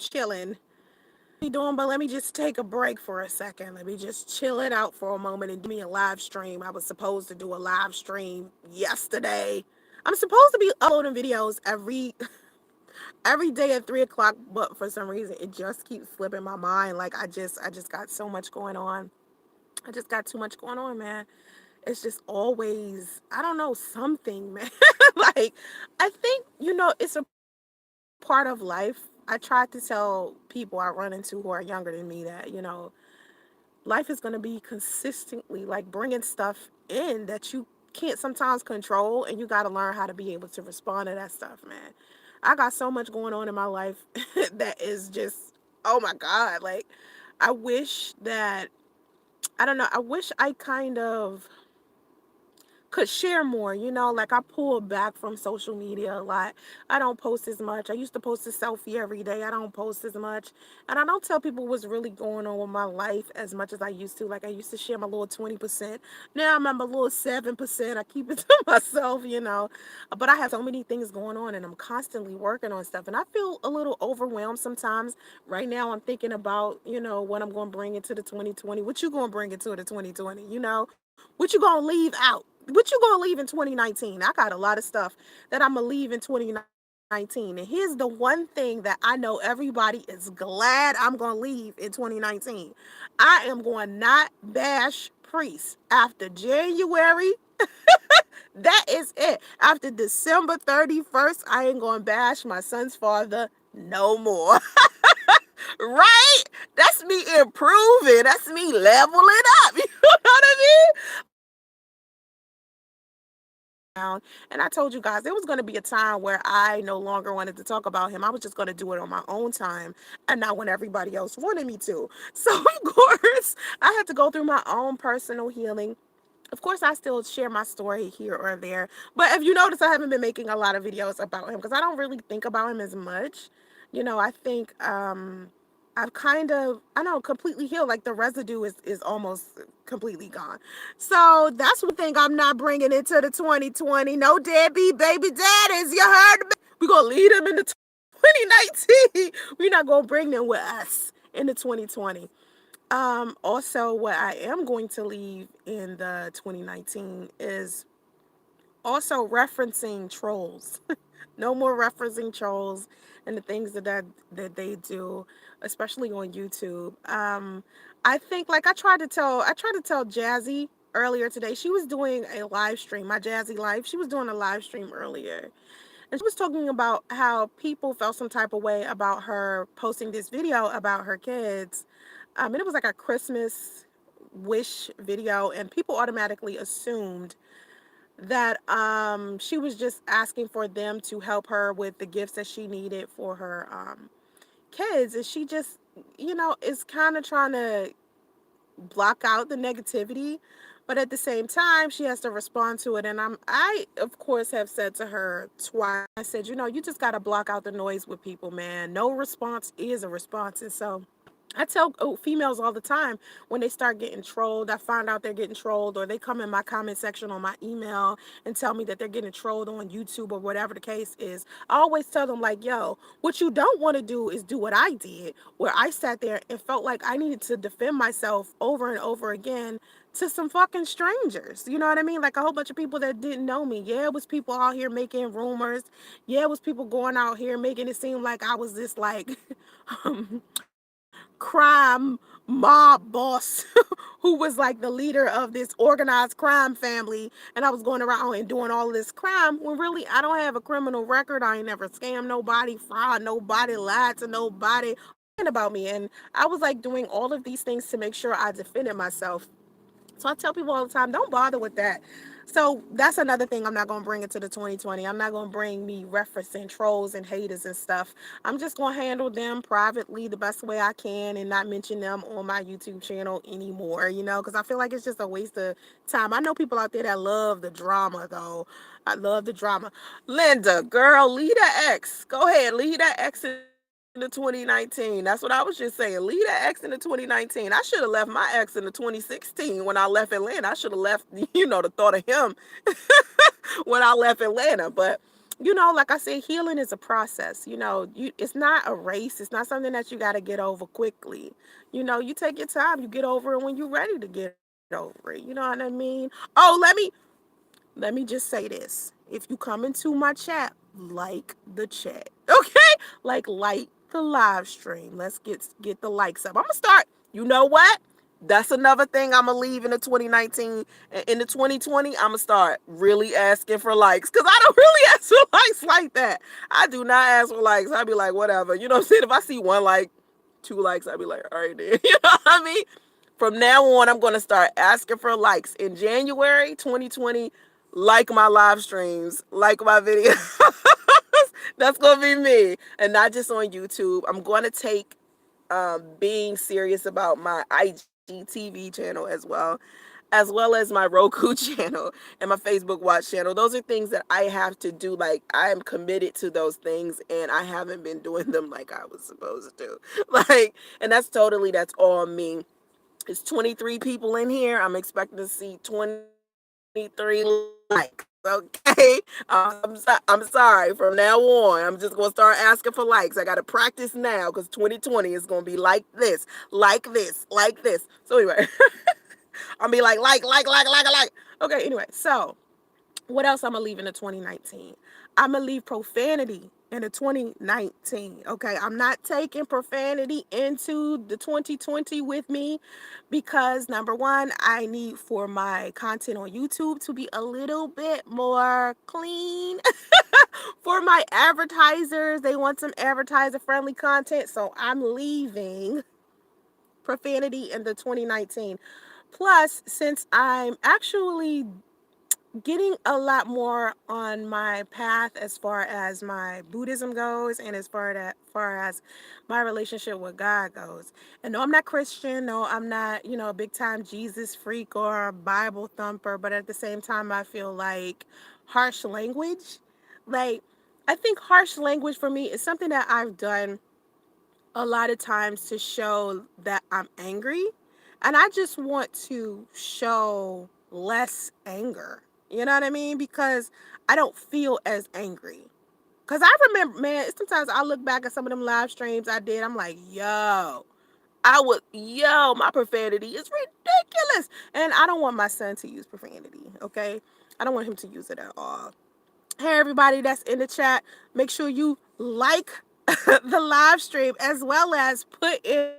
chilling. Be doing, but let me just take a break for a second. Let me just chill it out for a moment and do me a live stream. I was supposed to do a live stream yesterday. I'm supposed to be uploading videos every day at 3 o'clock, but for some reason it just keeps slipping my mind. Like I just got so much going on. I just got too much going on, man. It's just always, I don't know, something, man. Like, I think, it's a part of life. I try to tell people I run into who are younger than me that, life is going to be consistently like bringing stuff in that you can't sometimes control, and you got to learn how to be able to respond to that stuff, man. I got so much going on in my life that is just, oh my God. Like, I wish that, I don't know, I wish I kind of could share more, like I pulled back from social media a lot. I don't post as much. I used to post a selfie every day. I don't post as much. And I don't tell people what's really going on with my life as much as I used to. Like, I used to share my little 20%. Now I'm at my little 7%. I keep it to myself. But I have so many things going on, and I'm constantly working on stuff. And I feel a little overwhelmed sometimes. Right now I'm thinking about, what I'm going to bring into the 2020. What you going to bring into the 2020, What you going to leave out? What you gonna leave in 2019? I got a lot of stuff that I'm gonna leave in 2019. And here's the one thing that I know everybody is glad I'm gonna leave in 2019. I am going not bash priests after January. That is it. After December 31st, I ain't gonna bash my son's father no more. Right? That's me improving. That's me leveling up. You know what I mean? Down. And I told you guys there was going to be a time where I no longer wanted to talk about him. I was just going to do it on my own time and not when everybody else wanted me to. So, of course, I had to go through my own personal healing. Of course, I still share my story here or there. But if you notice, I haven't been making a lot of videos about him because I don't really think about him as much. I think I've kind of, I don't know, completely healed. Like, the residue is almost completely gone. So that's one thing I'm not bringing into the 2020. No deadbeat baby daddies. You heard me? We're going to lead them into 2019. We're not going to bring them with us into 2020. Also, what I am going to leave in the 2019 is also referencing trolls. No more referencing trolls and the things that they do, especially on YouTube. I think, like, I tried to tell Jazzy earlier today. She was doing a live stream, my Jazzy Life. She was doing a live stream earlier, and she was talking about how people felt some type of way about her posting this video about her kids. And it was like a Christmas wish video, and people automatically assumed that she was just asking for them to help her with the gifts that she needed for her kids, and she just, is kind of trying to block out the negativity, but at the same time she has to respond to it. And I of course have said to her twice, I said, you just got to block out the noise with people, man. No response is a response. And so I tell females all the time when they start getting trolled, I find out they're getting trolled, or they come in my comment section on my email and tell me that they're getting trolled on YouTube or whatever the case is. I always tell them, like, yo, what you don't want to do is do what I did, where I sat there and felt like I needed to defend myself over and over again to some fucking strangers. You know what I mean? Like, a whole bunch of people that didn't know me. Yeah, it was people out here making rumors. Yeah, it was people going out here making it seem like I was this, like, crime mob boss who was like the leader of this organized crime family, and I was going around and doing all this crime when really I don't have a criminal record. I ain't never scammed nobody, fraud nobody, lied to nobody about me. And I was like doing all of these things to make sure I defended myself. So I tell people all the time, don't bother with that. So that's another thing I'm not going to bring into the 2020. I'm not going to bring me referencing trolls and haters and stuff. I'm just going to handle them privately the best way I can and not mention them on my YouTube channel anymore, because I feel like it's just a waste of time. I know people out there that love the drama, though. I love the drama. Linda, girl, lead that ex. Go ahead, lead that ex in the 2019. That's what I was just saying. Leave that ex in the 2019. I should have left my ex in the 2016 when I left Atlanta. I should have left, the thought of him when I left Atlanta. But like I said, healing is a process. It's not a race. It's not something that you got to get over quickly. You take your time. You get over it when you're ready to get over it. You know what I mean? Oh, let me just say this. If you come into my chat, like the chat. Okay? Like the live stream. Let's get the likes up. I'm gonna start. You know what? That's another thing I'm gonna leave in the 2019. In the 2020, I'm gonna start really asking for likes. Cause I don't really ask for likes like that. I do not ask for likes. I'd be like, whatever. You know what I'm saying? If I see one like, two likes, I'd be like, all right then. You know what I mean? From now on, I'm going to start asking for likes. In January 2020, like my live streams, like my videos. That's going to be me. And not just on YouTube. I'm going to take being serious about my IGTV channel as well as my Roku channel and my Facebook Watch channel. Those are things that I have to do. Like, I am committed to those things, and I haven't been doing them like I was supposed to. And that's all me. It's 23 people in here. I'm expecting to see 23 likes. Okay. I'm sorry. From now on, I'm just going to start asking for likes. I got to practice now because 2020 is going to be like this, like this, like this. So, anyway, I'm be like. Okay, anyway. So, what else I'm gonna leave in the 2019? I'm gonna leave profanity in the 2019. Okay, I'm not taking profanity into the 2020 with me because number one, I need for my content on YouTube to be a little bit more clean. For my advertisers, they want some advertiser friendly content, so I'm leaving profanity in the 2019. Plus, since I'm actually getting a lot more on my path as far as my Buddhism goes and as far as my relationship with God goes. And no, I'm not Christian. No, I'm not, a big time Jesus freak or a Bible thumper. But at the same time, I feel like harsh language, like, I think harsh language for me is something that I've done a lot of times to show that I'm angry. And I just want to show less anger. You know what I mean? Because I don't feel as angry. Because I remember, man, sometimes I look back at some of them live streams I did. I'm like, my profanity is ridiculous. And I don't want my son to use profanity, okay? I don't want him to use it at all. Hey, everybody that's in the chat, make sure you like the live stream as well as put in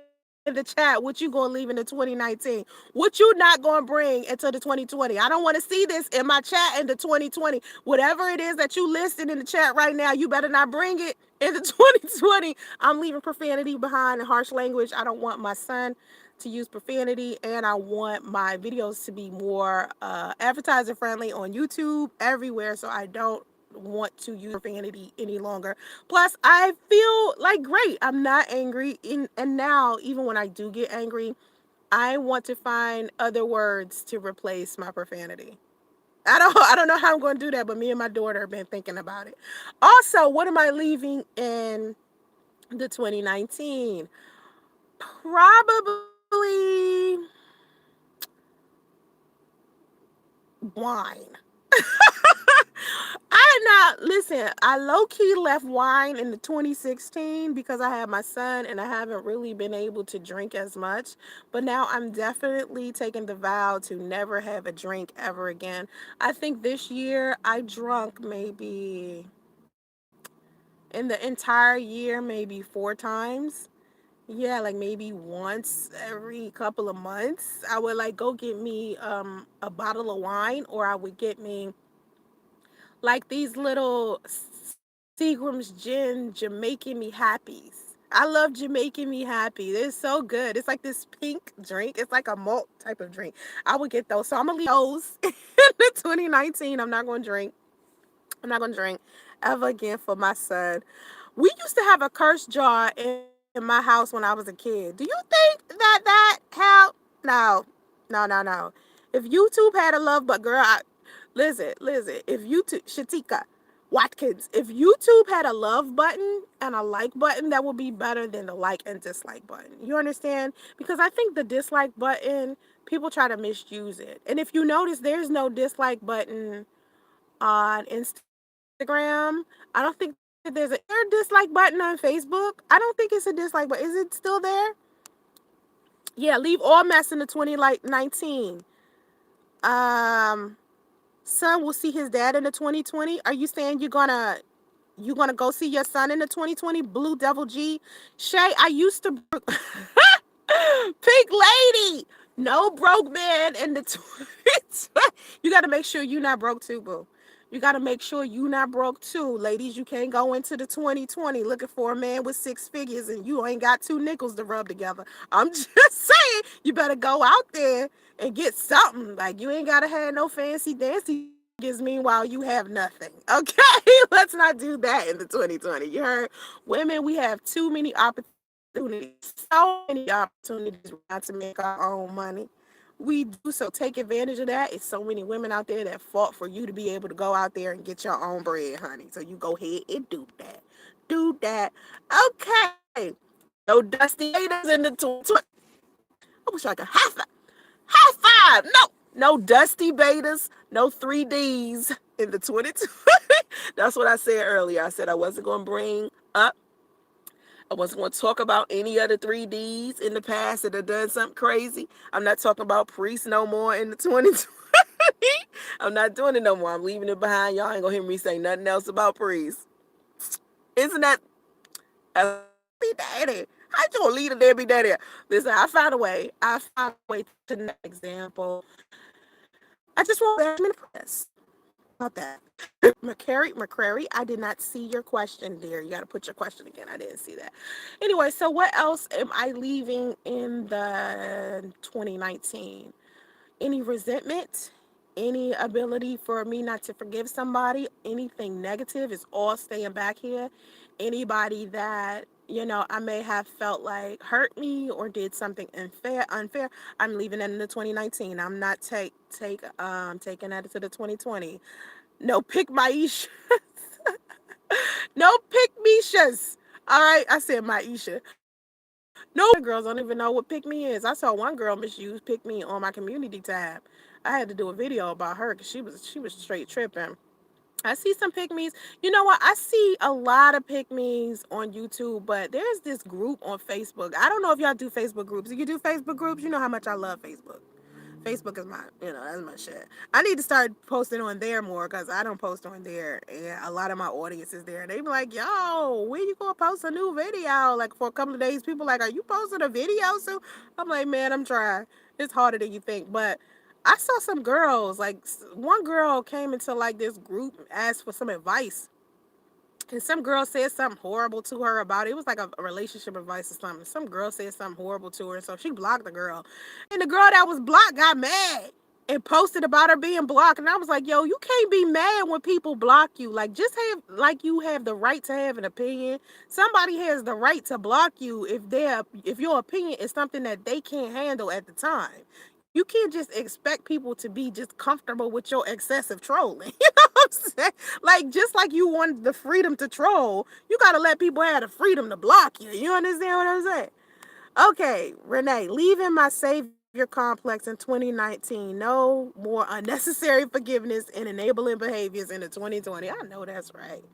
the chat what you gonna leave in the 2019, what you not gonna bring into the 2020. I don't want to see this in my chat in the 2020. Whatever it is that you listed in the chat right now, you better not bring it into 2020. I'm leaving profanity behind and harsh language. I don't want my son to use profanity, and I want my videos to be more advertiser friendly on YouTube, everywhere, so I don't want to use profanity any longer. Plus, I feel like great. I'm not angry. And now, even when I do get angry, I want to find other words to replace my profanity. I don't know how I'm going to do that, but me and my daughter have been thinking about it. Also, what am I leaving in the 2019? Probably wine. I not listen. I low key left wine in the 2016 because I had my son and I haven't really been able to drink as much. But now I'm definitely taking the vow to never have a drink ever again. I think this year I drunk maybe in the entire year maybe 4 times. Yeah, like maybe once every couple of months, I would like go get me a bottle of wine, or I would get me like these little Seagram's gin Jamaican me happies. I love Jamaican me happy. They're so good. It's like this pink drink. It's like a malt type of drink. I would get those. So I'm gonna leave those in the 2019. I'm not gonna drink. I'm not gonna drink ever again for my son. We used to have a curse jar in my house when I was a kid. Do you think that helped? No, no. If YouTube had a love, but girl, listen. If YouTube, Shatika Watkins, if YouTube had a love button and a like button, that would be better than the like and dislike button. You understand? Because I think the dislike button, people try to misuse it. And if you notice, there's no dislike button on Instagram. Instagram. I don't think that there's a there a dislike button on Facebook. I don't think it's a dislike, but is it still there? Yeah, leave all mess in the 2019. Um, son will see his dad in the 2020. Are you saying you gonna go see your son in the 2020? Blue Devil G. Shay, I used to Pink Lady. No broke man in the 2020. You got to make sure you not broke too, boo. You got to make sure you not broke too. Ladies, you can't go into the 2020 looking for a man with six figures and you ain't got two nickels to rub together. I'm just saying, you better go out there and get something. Like, you ain't got to have no fancy dancy figures, meanwhile you have nothing. Okay? Let's not do that in the 2020. You heard? Women, we have too many opportunities, so many opportunities now to make our own money. We do, so take advantage of that. It's so many women out there that fought for you to be able to go out there and get your own bread, honey. So you go ahead and do that. Do that. Okay. No dusty haters in the 2020. I wish I could high five. No. No dusty betas, no 3Ds in the 2020. That's what I said earlier. I said I wasn't going to bring up, I wasn't going to talk about any other 3Ds in the past that have done something crazy. I'm not talking about priests no more in the 2020. I'm not doing it no more. I'm leaving it behind. Y'all ain't going to hear me say nothing else about priests. Isn't that a daddy? How you going to leave a Debbie daddy? Listen, I found a way. I found a way to the next example. I just want Benjamin to press. About that. McCrary, I did not see your question there. You got to put your question again. I didn't see that. Anyway, so what else am I leaving in the 2019? Any resentment? Any ability for me not to forgive somebody? Anything negative is all staying back here. Anybody that I may have felt like hurt me or did something unfair, I'm leaving it in the 2019. I'm not taking that to the 2020. No pick Maisha. No pick Mishas. All right, I said Maisha. No girls don't even know what pick me is. I saw one girl misuse pick me on my community tab. I had to do a video about her because she was straight tripping. I see some pygmies. You know what? I see a lot of pygmies on YouTube, but there's this group on Facebook. I don't know if y'all do Facebook groups. If you do Facebook groups, you know how much I love Facebook. Facebook is that's my shit. I need to start posting on there more because I don't post on there, and a lot of my audience is there. And they be like, "Yo, when you gonna post a new video?" Like for a couple of days, people like, "Are you posting a video soon?" I'm like, "Man, I'm trying. It's harder than you think." But I saw some girls. Like one girl came into like this group, asked for some advice, and some girl said something horrible to her about it. It was like a relationship advice or something. Some girl said something horrible to her, so she blocked the girl. And the girl that was blocked got mad and posted about her being blocked. And I was like, yo, you can't be mad when people block you. Like, just like you have the right to have an opinion. Somebody has the right to block you if your opinion is something that they can't handle at the time. You can't just expect people to be just comfortable with your excessive trolling. You know what I'm saying? Like, just like you want the freedom to troll, you got to let people have the freedom to block you. You understand what I'm saying? Okay, Renee, leaving my savior complex in 2019. No more unnecessary forgiveness and enabling behaviors in the 2020. I know that's right.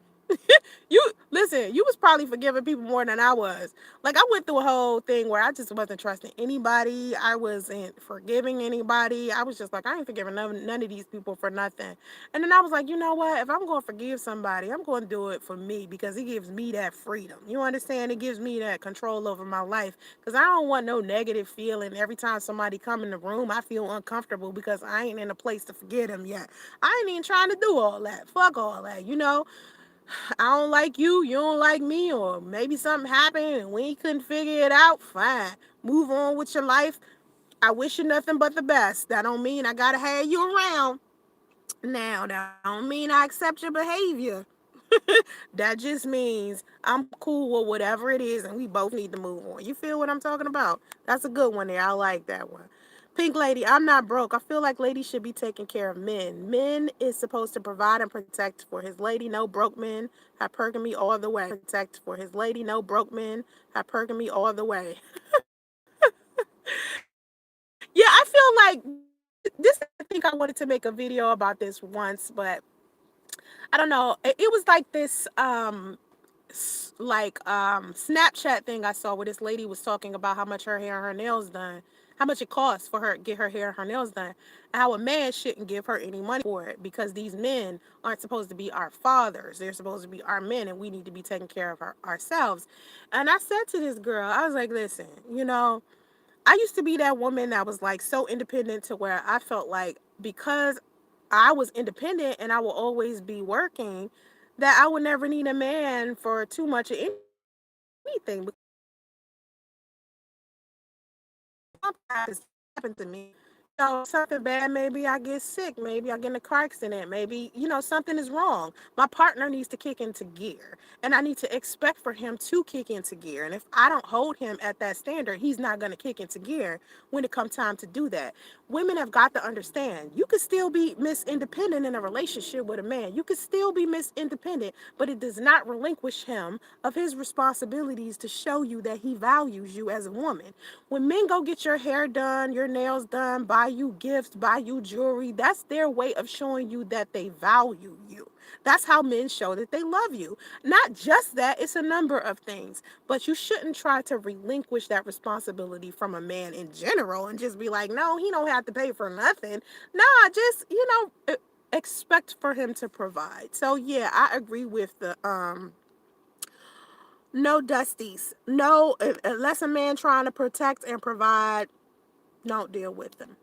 You listen, you was probably forgiving people more than I was. Like I went through a whole thing where I just wasn't trusting anybody. I wasn't forgiving anybody. I was just like, I ain't forgiving none of these people for nothing. And then I was like, you know what? If I'm going to forgive somebody, I'm going to do it for me because it gives me that freedom. You understand? It gives me that control over my life because I don't want no negative feeling. Every time somebody come in the room, I feel uncomfortable because I ain't in a place to forgive them yet. I ain't even trying to do all that. Fuck all that, you know? I don't like you, you don't like me, or maybe something happened and we couldn't figure it out. Fine. Move on with your life. I wish you nothing but the best. That don't mean I gotta have you around. Now, that don't mean I accept your behavior. That just means I'm cool with whatever it is and we both need to move on. You feel what I'm talking about? That's a good one there. I like that one. Pink Lady, I'm not broke. I feel like ladies should be taking care of men. Men is supposed to provide and protect for his lady. No broke men. Hypergamy all the way. Protect for his lady. No broke men. Hypergamy all the way. Yeah, I feel like this. I think I wanted to make a video about this once, but I don't know. It was like this Snapchat thing I saw where this lady was talking about how much her hair and her nails done, how much it costs for her to get her hair and her nails done, and how a man shouldn't give her any money for it because these men aren't supposed to be our fathers. They're supposed to be our men, and we need to be taking care of ourselves. And I said to this girl, I was like, listen, I used to be that woman that was like so independent to where I felt like because I was independent and I will always be working, that I would never need a man for too much of anything because sometimes happened to me. Something bad, maybe I get sick, maybe I get in a car accident, maybe, something is wrong. My partner needs to kick into gear, and I need to expect for him to kick into gear. And if I don't hold him at that standard, he's not going to kick into gear when it comes time to do that. Women have got to understand you could still be Miss Independent in a relationship with a man. You could still be Miss Independent, but it does not relinquish him of his responsibilities to show you that he values you as a woman. When men go get your hair done, your nails done, buy you gifts, buy you jewelry, that's their way of showing you that they value you. That's how men show that they love you. Not just that, it's a number of things. But you shouldn't try to relinquish that responsibility from a man in general and just be like, no, he don't have to pay for nothing. Nah, just, expect for him to provide. So yeah, I agree with the no dusties. No, unless a man trying to protect and provide, don't deal with them.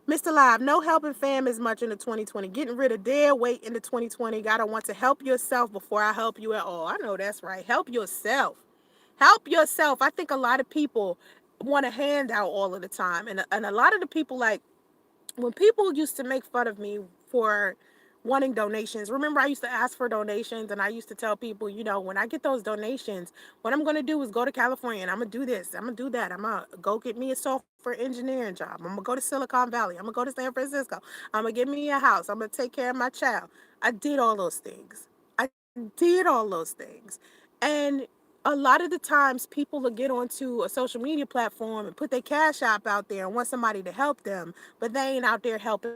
Mr. Live, no helping fam as much in the 2020. Getting rid of dead weight in the 2020. Gotta want to help yourself before I help you at all. I know that's right. Help yourself. Help yourself. I think a lot of people want a handout all of the time. And a lot of the people, like, when people used to make fun of me for wanting donations, remember I used to ask for donations and I used to tell people, when I get those donations, what I'm going to do is go to California and I'm going to do this, I'm going to do that. I'm going to go get me a software engineering job. I'm going to go to Silicon Valley. I'm going to go to San Francisco. I'm going to get me a house. I'm going to take care of my child. I did all those things. I did all those things. And a lot of the times people will get onto a social media platform and put their cash app out there and want somebody to help them, but they ain't out there helping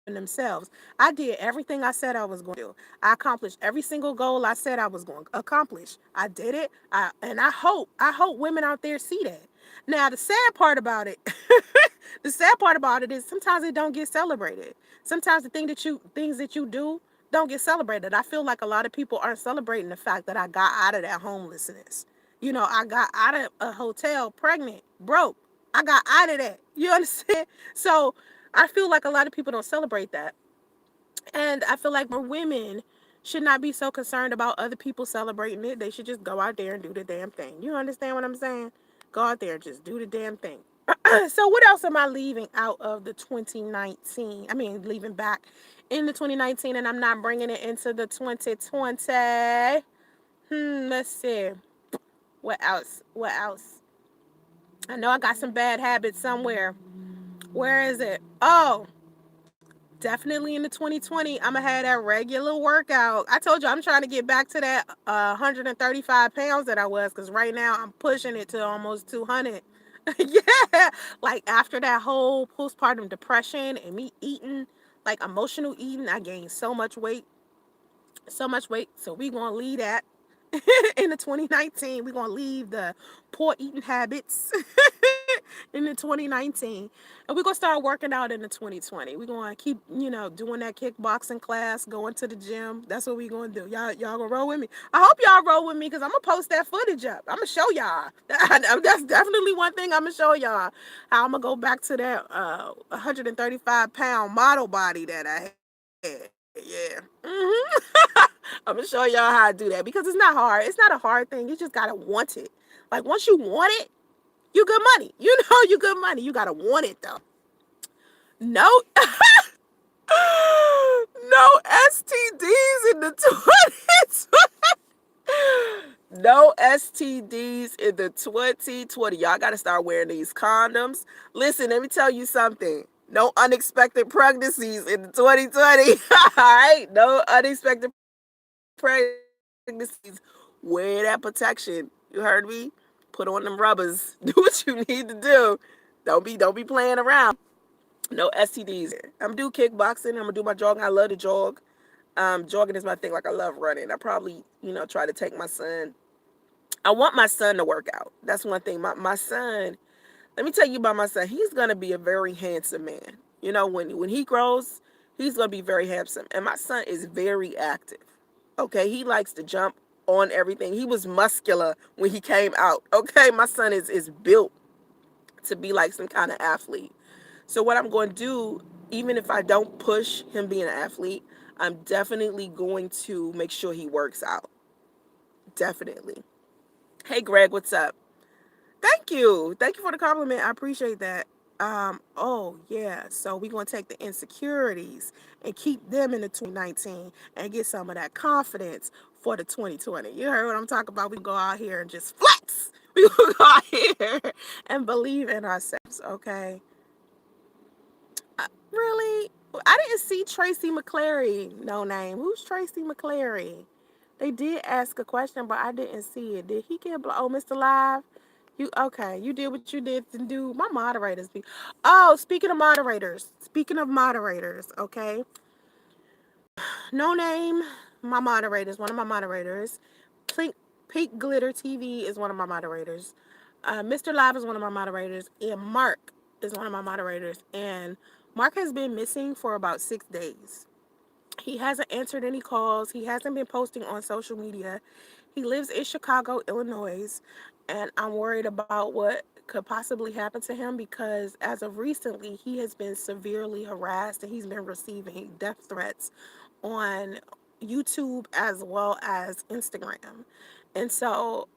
themselves. I did everything I said I was going to do. I accomplished every single goal I said I was going to accomplish. I did it. I hope women out there see that. Now the sad part about it, the sad part about it is sometimes it don't get celebrated. Sometimes things that you do don't get celebrated. I feel like a lot of people aren't celebrating the fact that I got out of that homelessness. I got out of a hotel pregnant, broke. I got out of that. You understand? So I feel like a lot of people don't celebrate that. And I feel like more women should not be so concerned about other people celebrating it. They should just go out there and do the damn thing. You understand what I'm saying? Go out there and just do the damn thing. So what else am I leaving out of the 2019? I mean, leaving back in the 2019 and I'm not bringing it into the 2020. Let's see. What else? What else? I know I got some bad habits somewhere. Where is it? Oh, definitely in the 2020, I'm going to have that regular workout. I told you I'm trying to get back to that 135 pounds that I was because right now I'm pushing it to almost 200. Yeah, like after that whole postpartum depression and me eating, like emotional eating, I gained so much weight, so much weight. So we going to leave that in the 2019. We're going to leave the poor eating habits in the 2019. And we're going to start working out in the 2020. We're going to keep, doing that kickboxing class, going to the gym. That's what we're going to do. Y'all going to roll with me. I hope y'all roll with me because I'm going to post that footage up. I'm going to show y'all. That's definitely one thing I'm going to show y'all. How I'm going to go back to that 135-pound model body that I had. Yeah. I'm gonna show y'all how to do that because it's not hard. It's not a hard thing. You just gotta want it. Like once you want it, you good money. You good money. You gotta want it though. No, no STDs in the 20s. No STDs in the 2020. Y'all gotta start wearing these condoms. Listen, let me tell you something. No unexpected pregnancies in the 2020. All right, no unexpected pregnancies. Wear that protection. You heard me? Put on them rubbers. Do what you need to do. Don't be playing around. No STDs. I'm gonna do kickboxing. I'm gonna do my jogging. I love to jog. Jogging is my thing. Like I love running. I probably, try to take my son. I want my son to work out. That's one thing. My son, let me tell you about my son. He's gonna be a very handsome man. When he grows, he's gonna be very handsome. And my son is very active. Okay, he likes to jump on everything. He was muscular when he came out. Okay, my son is built to be like some kind of athlete. So what I'm going to do, even if I don't push him being an athlete, I'm definitely going to make sure he works out. Definitely. Hey Greg, what's up? Thank you. Thank you for the compliment. I appreciate that. Oh yeah. So we're gonna take the insecurities and keep them in the 2019 and get some of that confidence for the 2020. You heard what I'm talking about? We go out here and just flex. We gonna go out here and believe in ourselves, okay? Really? I didn't see Tracy McClary. No name. Who's Tracy McClary? They did ask a question, but I didn't see it. Did he get oh, Mr. Live? You okay? You did what you did to do. My moderators be. Oh, speaking of moderators. Speaking of moderators, okay. No name. My moderators. One of my moderators. Pink Pink Glitter TV is one of my moderators. Mr. Live is one of my moderators, and Mark is one of my moderators. And Mark has been missing for about 6 days. He hasn't answered any calls. He hasn't been posting on social media. He lives in Chicago, Illinois, and I'm worried about what could possibly happen to him because as of recently, he has been severely harassed and he's been receiving death threats on YouTube as well as Instagram. And so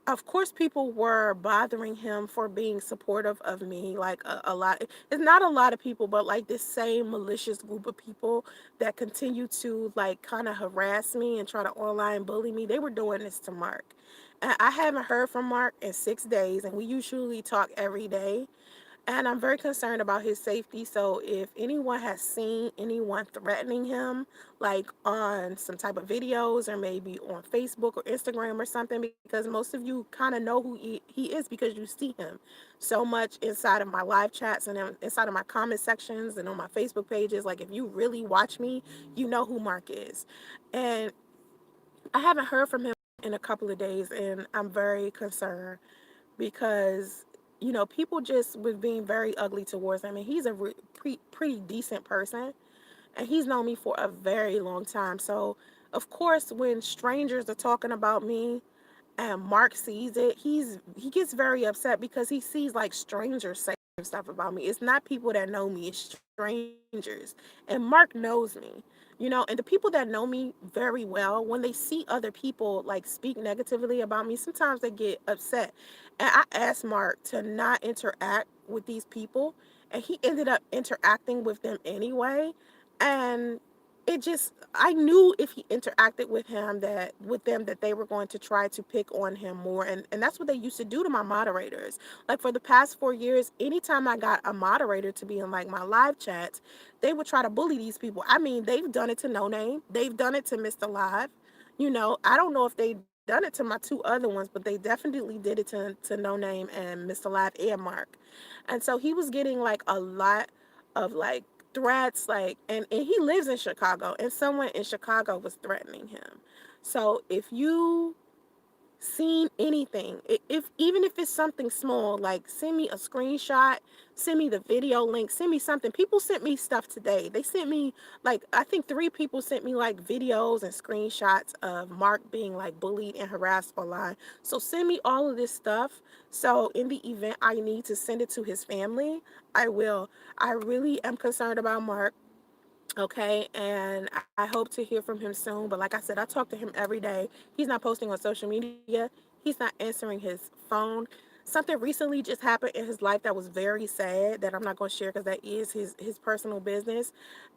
of course people were bothering him for being supportive of me, like a lot. It's not a lot of people, but like this same malicious group of people that continue to like kind of harass me and try to online bully me. They were doing this to Mark, and I haven't heard from Mark in 6 days, and we usually talk every day, and I'm very concerned about his safety. So if anyone has seen anyone threatening him, like on some type of videos or maybe on Facebook or Instagram or something, because most of you kind of know who he is because you see him so much inside of my live chats and inside of my comment sections and on my Facebook pages. Like if you really watch me, you know who Mark is. And I haven't heard from him in a couple of days, and I'm very concerned because people just was being very ugly towards him, and he's a pretty decent person, and he's known me for a very long time. So of course when strangers are talking about me and Mark sees it, he gets very upset because he sees like strangers say stuff about me. It's not people that know me, it's strangers. And Mark knows me. And the people that know me very well, when they see other people like speak negatively about me, sometimes they get upset. And I asked Mark to not interact with these people, and he ended up interacting with them anyway. And it just I knew if he interacted with them that they were going to try to pick on him more, and that's what they used to do to my moderators. Like for the past 4 years, anytime I got a moderator to be in like my live chats, they would try to bully these people. I mean, they've done it to No Name, they've done it to Mr. Live. I don't know if they done it to my two other ones, but they definitely did it to No Name and Mr. Live and Mark. And so he was getting like a lot of like threats, like, and he lives in Chicago, and someone in Chicago was threatening him. So if you seen anything, if even if it's something small, like send me a screenshot, send me the video link, send me something. People sent me stuff today. They sent me, like, I think 3 people sent me like videos and screenshots of Mark being like bullied and harassed online. So send me all of this stuff, so in the event I need to send it to his family, I will. I really am concerned about Mark. Okay, and I hope to hear from him soon. But like I said, I talk to him every day. He's not posting on social media, he's not answering his phone. Something recently just happened in his life that was very sad that I'm not going to share because that is his personal business,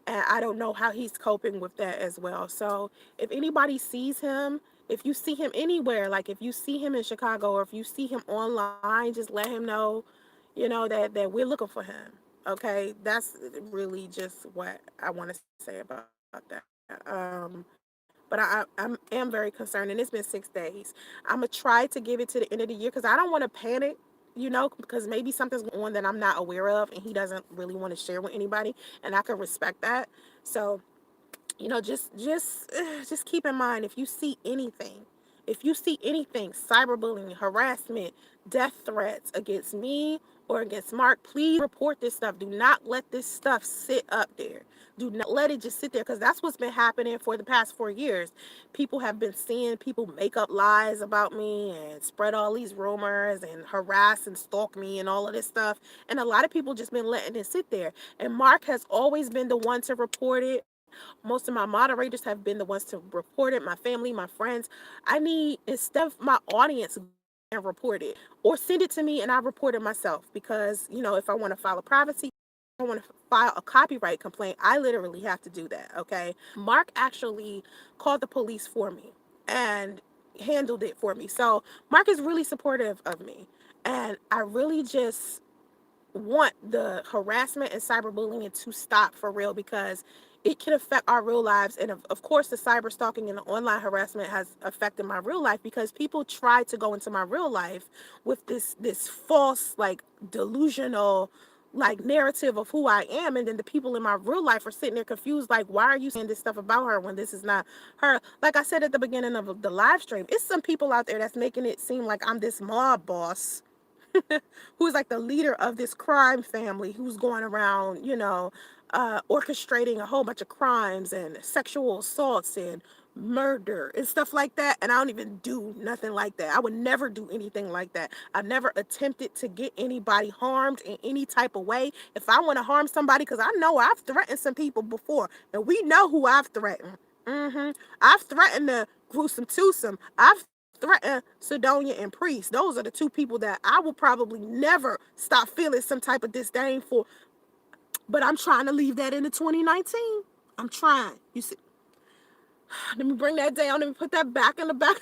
and I don't know how he's coping with that as well. So if anybody sees him, if you see him anywhere, like if you see him in Chicago or if you see him online, just let him know, that we're looking for him. Okay, that's really just what I want to say about that. But I am very concerned, and it's been 6 days. I'm gonna try to give it to the end of the year because I don't want to panic, because maybe something's going on that I'm not aware of, and he doesn't really want to share with anybody, and I can respect that. So just keep in mind, if you see anything, cyberbullying, harassment, death threats against me or against Mark, please report this stuff. Do not let this stuff sit up there. Do not let it just sit there, because that's what's been happening for the past 4 years. People have been seeing people make up lies about me and spread all these rumors and harass and stalk me and all of this stuff. And a lot of people just been letting it sit there. And Mark has always been the one to report it. Most of my moderators have been the ones to report it, my family, my friends. I need, instead of my audience and report it, or send it to me and I report it myself, because, if I want to file a privacy, I want to file a copyright complaint, I literally have to do that, okay? Mark actually called the police for me and handled it for me. So Mark is really supportive of me. And I really just want the harassment and cyberbullying to stop for real, because it can affect our real lives. And of course, the cyber stalking and the online harassment has affected my real life, because people try to go into my real life with this false, like, delusional, like, narrative of who I am. And then the people in my real life are sitting there confused, like, why are you saying this stuff about her when this is not her? Like I said at the beginning of the live stream, it's some people out there that's making it seem like I'm this mob boss who's like the leader of this crime family, who's going around, orchestrating a whole bunch of crimes and sexual assaults and murder and stuff like that. And I don't even do nothing like that. I would never do anything like that. I've never attempted to get anybody harmed in any type of way. If I want to harm somebody, because I know I've threatened some people before, and we know who I've threatened. I've threatened the gruesome twosome. I've threatened Sidonia and Priest. Those are the two people that I will probably never stop feeling some type of disdain for. But I'm trying to leave that into 2019. I'm trying. You see, let me bring that down. Let me put that back in the back.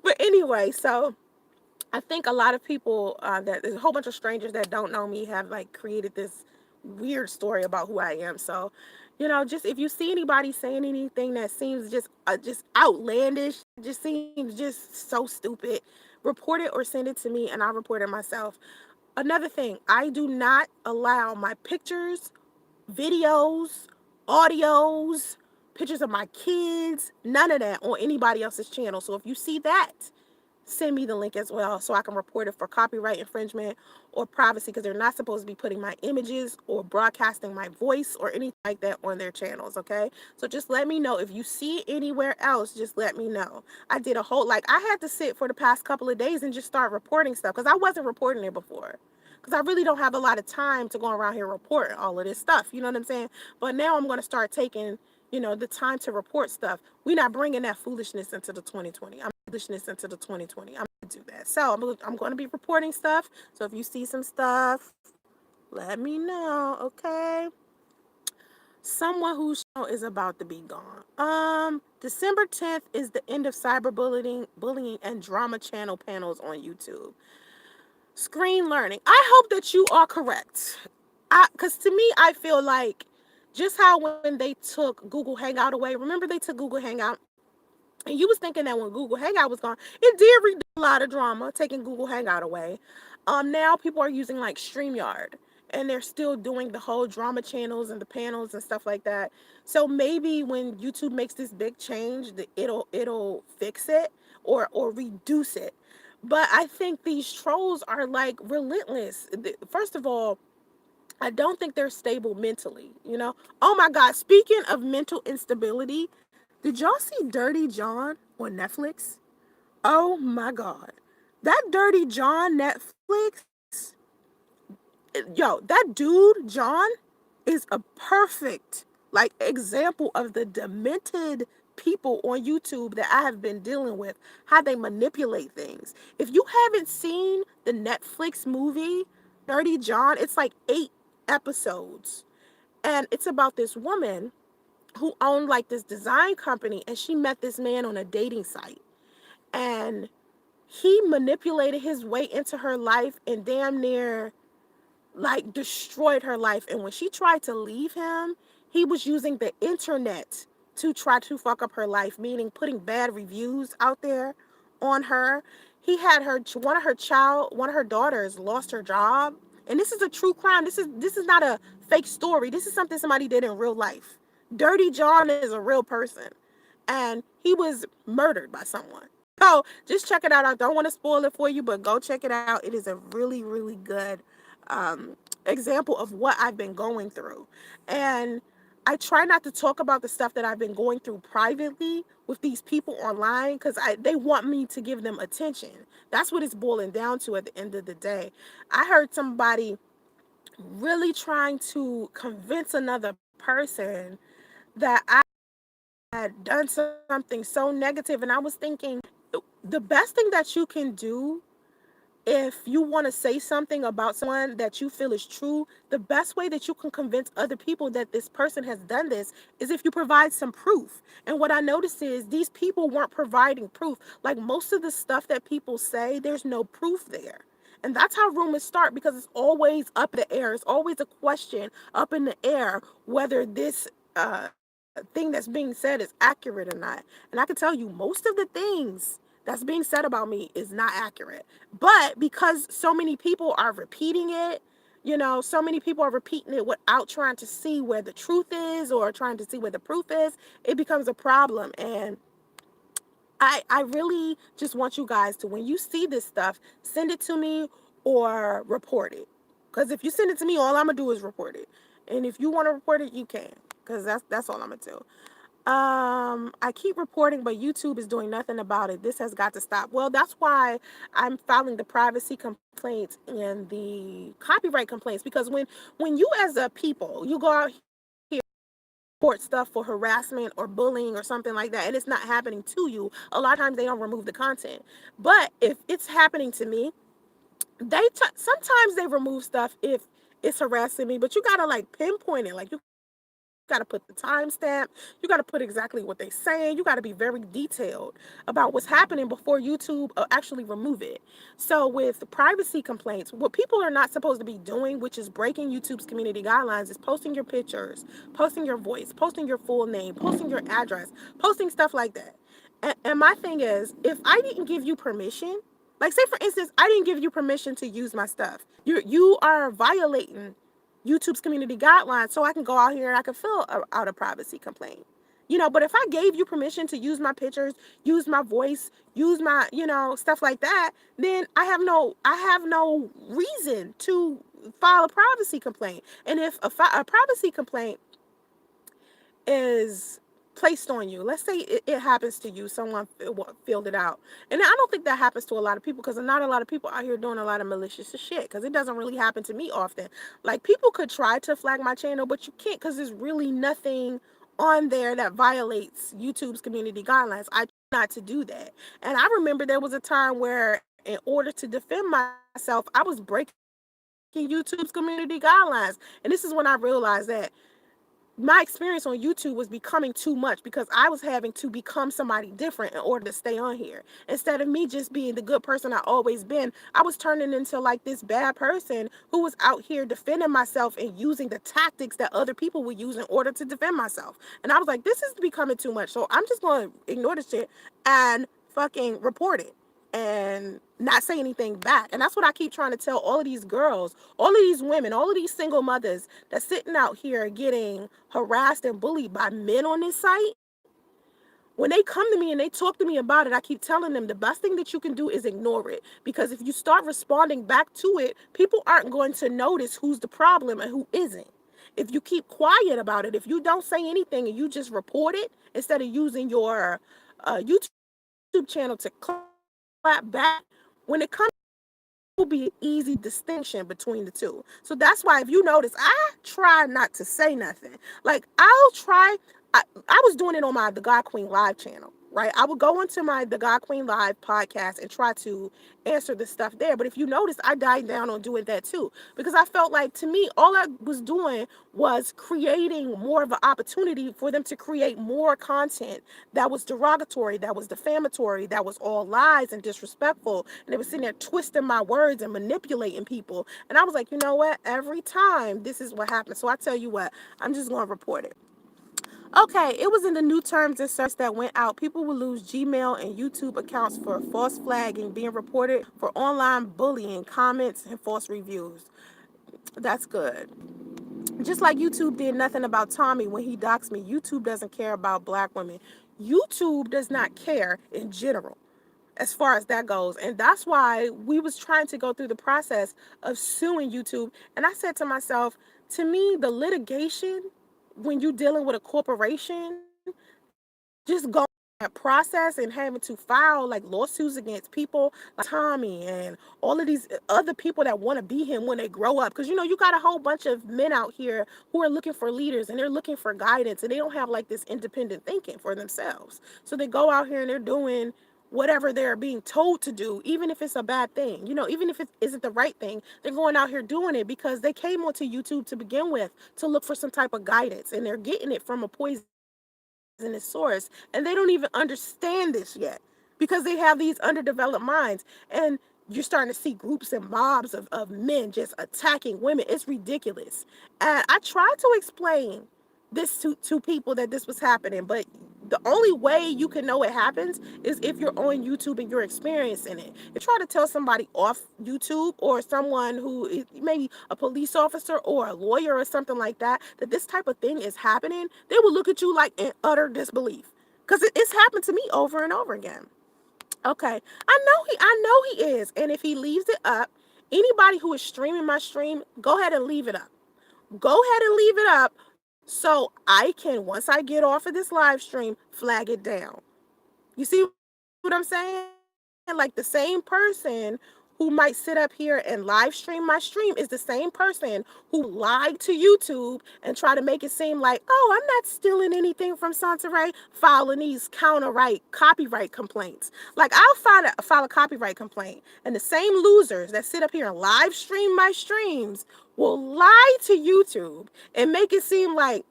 But anyway, so I think a lot of people, that there's a whole bunch of strangers that don't know me, have like created this weird story about who I am. So, just if you see anybody saying anything that seems just outlandish, just seems just so stupid, report it or send it to me and I'll report it myself. Another thing, I do not allow my pictures, videos, audios, pictures of my kids, none of that on anybody else's channel. So if you see that, send me the link as well so I can report it for copyright infringement or privacy, because they're not supposed to be putting my images or broadcasting my voice or anything like that on their channels, okay? So just let me know. If you see it anywhere else, just let me know. I did a whole, like, I had to sit for the past couple of days and just start reporting stuff, because I wasn't reporting it before. Because I really don't have a lot of time to go around here reporting all of this stuff, you know what I'm saying? But now I'm going to start taking, the time to report stuff. We're not bringing that foolishness into the 2020. I'm going to do that. So I'm going to be reporting stuff. So if you see some stuff, let me know, okay? Someone whose channel is about to be gone. December 10th is the end of bullying and drama channel panels on YouTube. Screen learning. I hope that you are correct. Because to me, I feel like, just how when they took Google Hangout away, remember they took Google Hangout? And you was thinking that when Google Hangout was gone, it did reduce a lot of drama, taking Google Hangout away. Now people are using like StreamYard, and they're still doing the whole drama channels and the panels and stuff like that. So maybe when YouTube makes this big change, it'll fix it or reduce it. But I think these trolls are like relentless. First of all, I don't think they're stable mentally. Oh my God, speaking of mental instability, did y'all see Dirty John on Netflix? Oh my God. That Dirty John Netflix, yo, that dude, John, is a perfect, like, example of the demented people on YouTube that I have been dealing with, how they manipulate things. If you haven't seen the Netflix movie Dirty John, it's like 8 episodes. And it's about this woman who owned like this design company, and she met this man on a dating site. And he manipulated his way into her life and damn near like destroyed her life. And when she tried to leave him, he was using the internet to try to fuck up her life, meaning putting bad reviews out there on her. He had one of her daughters lost her job. And this is a true crime. This is not a fake story. This is something somebody did in real life. Dirty John is a real person, and he was murdered by someone. So just check it out. I don't want to spoil it for you, but go check it out. It is a really, really good example of what I've been going through. And I try not to talk about the stuff that I've been going through privately with these people online because they want me to give them attention. That's what it's boiling down to at the end of the day. I heard somebody really trying to convince another person that I had done something so negative, and I was thinking the best thing that you can do if you want to say something about someone that you feel is true, the best way that you can convince other people that this person has done this is if you provide some proof. And what I noticed is these people weren't providing proof. Like most of the stuff that people say, there's no proof there. And that's how rumors start because it's always up in the air. It's always a question up in the air whether this thing that's being said is accurate or not. And I can tell you, most of the things that's being said about me is not accurate. But because so many people are repeating it, so many people are repeating it without trying to see where the truth is or trying to see where the proof is, it becomes a problem. And I really just want you guys to, when you see this stuff, send it to me or report it. Because if you send it to me, all I'm gonna do is report it. And if you want to report it, you can. Because that's all I'm gonna do. I keep reporting, but YouTube is doing nothing about it. This has got to stop. Well, that's why I'm filing the privacy complaints and the copyright complaints because when you as a people, you go out here report stuff for harassment or bullying or something like that, and it's not happening to you, a lot of times they don't remove the content. But if it's happening to me, sometimes they remove stuff if it's harassing me, but you gotta like pinpoint it. Like you gotta put the timestamp, you gotta put exactly what they're saying, you gotta be very detailed about what's happening before YouTube actually remove it. So with privacy complaints, what people are not supposed to be doing, which is breaking YouTube's community guidelines, is posting your pictures, posting your voice, posting your full name, posting your address, posting stuff like that. And my thing is, if I didn't give you permission, like say for instance, I didn't give you permission to use my stuff. You are violating YouTube's community guidelines, so I can go out here and I can fill out a privacy complaint. But if I gave you permission to use my pictures, use my voice, use my, stuff like that, then I have no reason to file a privacy complaint. And if a privacy complaint is placed on you, let's say it happens to you, someone filled it out, and I don't think that happens to a lot of people because not a lot of people out here doing a lot of malicious shit, because it doesn't really happen to me often. Like people could try to flag my channel, but you can't because there's really nothing on there that violates YouTube's community guidelines. I try not to do that. And I remember there was a time where in order to defend myself, I was breaking YouTube's community guidelines. And this is when I realized that my experience on YouTube was becoming too much because I was having to become somebody different in order to stay on here. Instead of me just being the good person I always been, I was turning into like this bad person who was out here defending myself and using the tactics that other people would use in order to defend myself. And I was like, this is becoming too much. So I'm just going to ignore this shit and fucking report it and not say anything back. And that's what I keep trying to tell all of these girls, all of these women, all of these single mothers that's sitting out here getting harassed and bullied by men on this site. When they come to me and they talk to me about it, I keep telling them the best thing that you can do is ignore it. Because if you start responding back to it, people aren't going to notice who's the problem and who isn't. If you keep quiet about it, if you don't say anything and you just report it instead of using your YouTube channel to clap back, when it comes will be an easy distinction between the two. So that's why if you notice, I try not to say nothing. Like I was doing it on my The God Queen Live channel, right? I would go into my The God Queen Live podcast and try to answer the stuff there. But if you notice, I died down on doing that too because I felt like to me, all I was doing was creating more of an opportunity for them to create more content that was derogatory, that was defamatory, that was all lies and disrespectful. And they were sitting there twisting my words and manipulating people. And I was like, you know what? Every time this is what happens. So I tell you what, I'm just going to report it. Okay, it was in the new terms and service that went out. People will lose Gmail and YouTube accounts for false flagging, being reported for online bullying, comments, and false reviews. That's good. Just like YouTube did nothing about Tommy when he doxed me, YouTube doesn't care about black women. YouTube does not care in general as far as that goes. And that's why we was trying to go through the process of suing YouTube. And I said to myself, to me, the litigation, when you're dealing with a corporation, just going through that process and having to file like lawsuits against people like Tommy and all of these other people that want to be him when they grow up. Because, you know, you got a whole bunch of men out here who are looking for leaders and they're looking for guidance and they don't have like this independent thinking for themselves. So they go out here and they're doing whatever they're being told to do, even if it's a bad thing, you know, even if it isn't the right thing, they're going out here doing it because they came onto YouTube to begin with to look for some type of guidance and they're getting it from a poisonous source and they don't even understand this yet because they have these underdeveloped minds. And you're starting to see groups and mobs of men just attacking women. It's ridiculous. And I tried to explain this to people that this was happening, but the only way you can know it happens is if you're on YouTube and you're experiencing it. If you try to tell somebody off YouTube or someone who is maybe a police officer or a lawyer or something like that, that this type of thing is happening, they will look at you like in utter disbelief because it's happened to me over and over again. Okay, I know he is, and if he leaves it up, anybody who is streaming my stream, go ahead and leave it up. Go ahead and leave it up so I can, once I get off of this live stream, flag it down. You see what I'm saying? Like the same person who might sit up here and live stream my stream is the same person who lied to YouTube and try to make it seem like, oh, I'm not stealing anything from Soncerae, filing these copyright complaints. Like file a copyright complaint, and the same losers that sit up here and live stream my streams will lie to YouTube and make it seem like,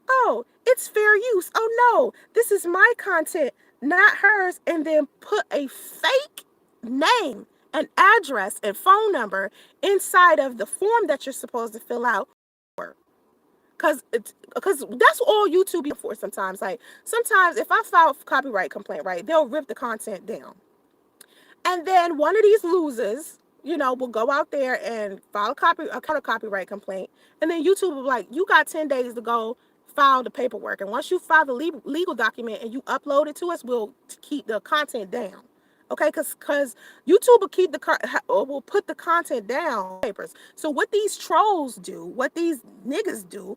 oh, it's fair use. Oh no, this is my content, not hers, and then put a fake name, an address, and phone number inside of the form that you're supposed to fill out. Because that's all YouTube is for sometimes. Like sometimes if I file a copyright complaint, right, they'll rip the content down. And then one of these losers, you know, will go out there and file a counter copyright complaint. And then YouTube will be like, you got 10 days to go file the paperwork. And once you file the legal document and you upload it to us, we'll keep the content down. Okay, because YouTube will will put the content down. So what these trolls do, what these niggas do,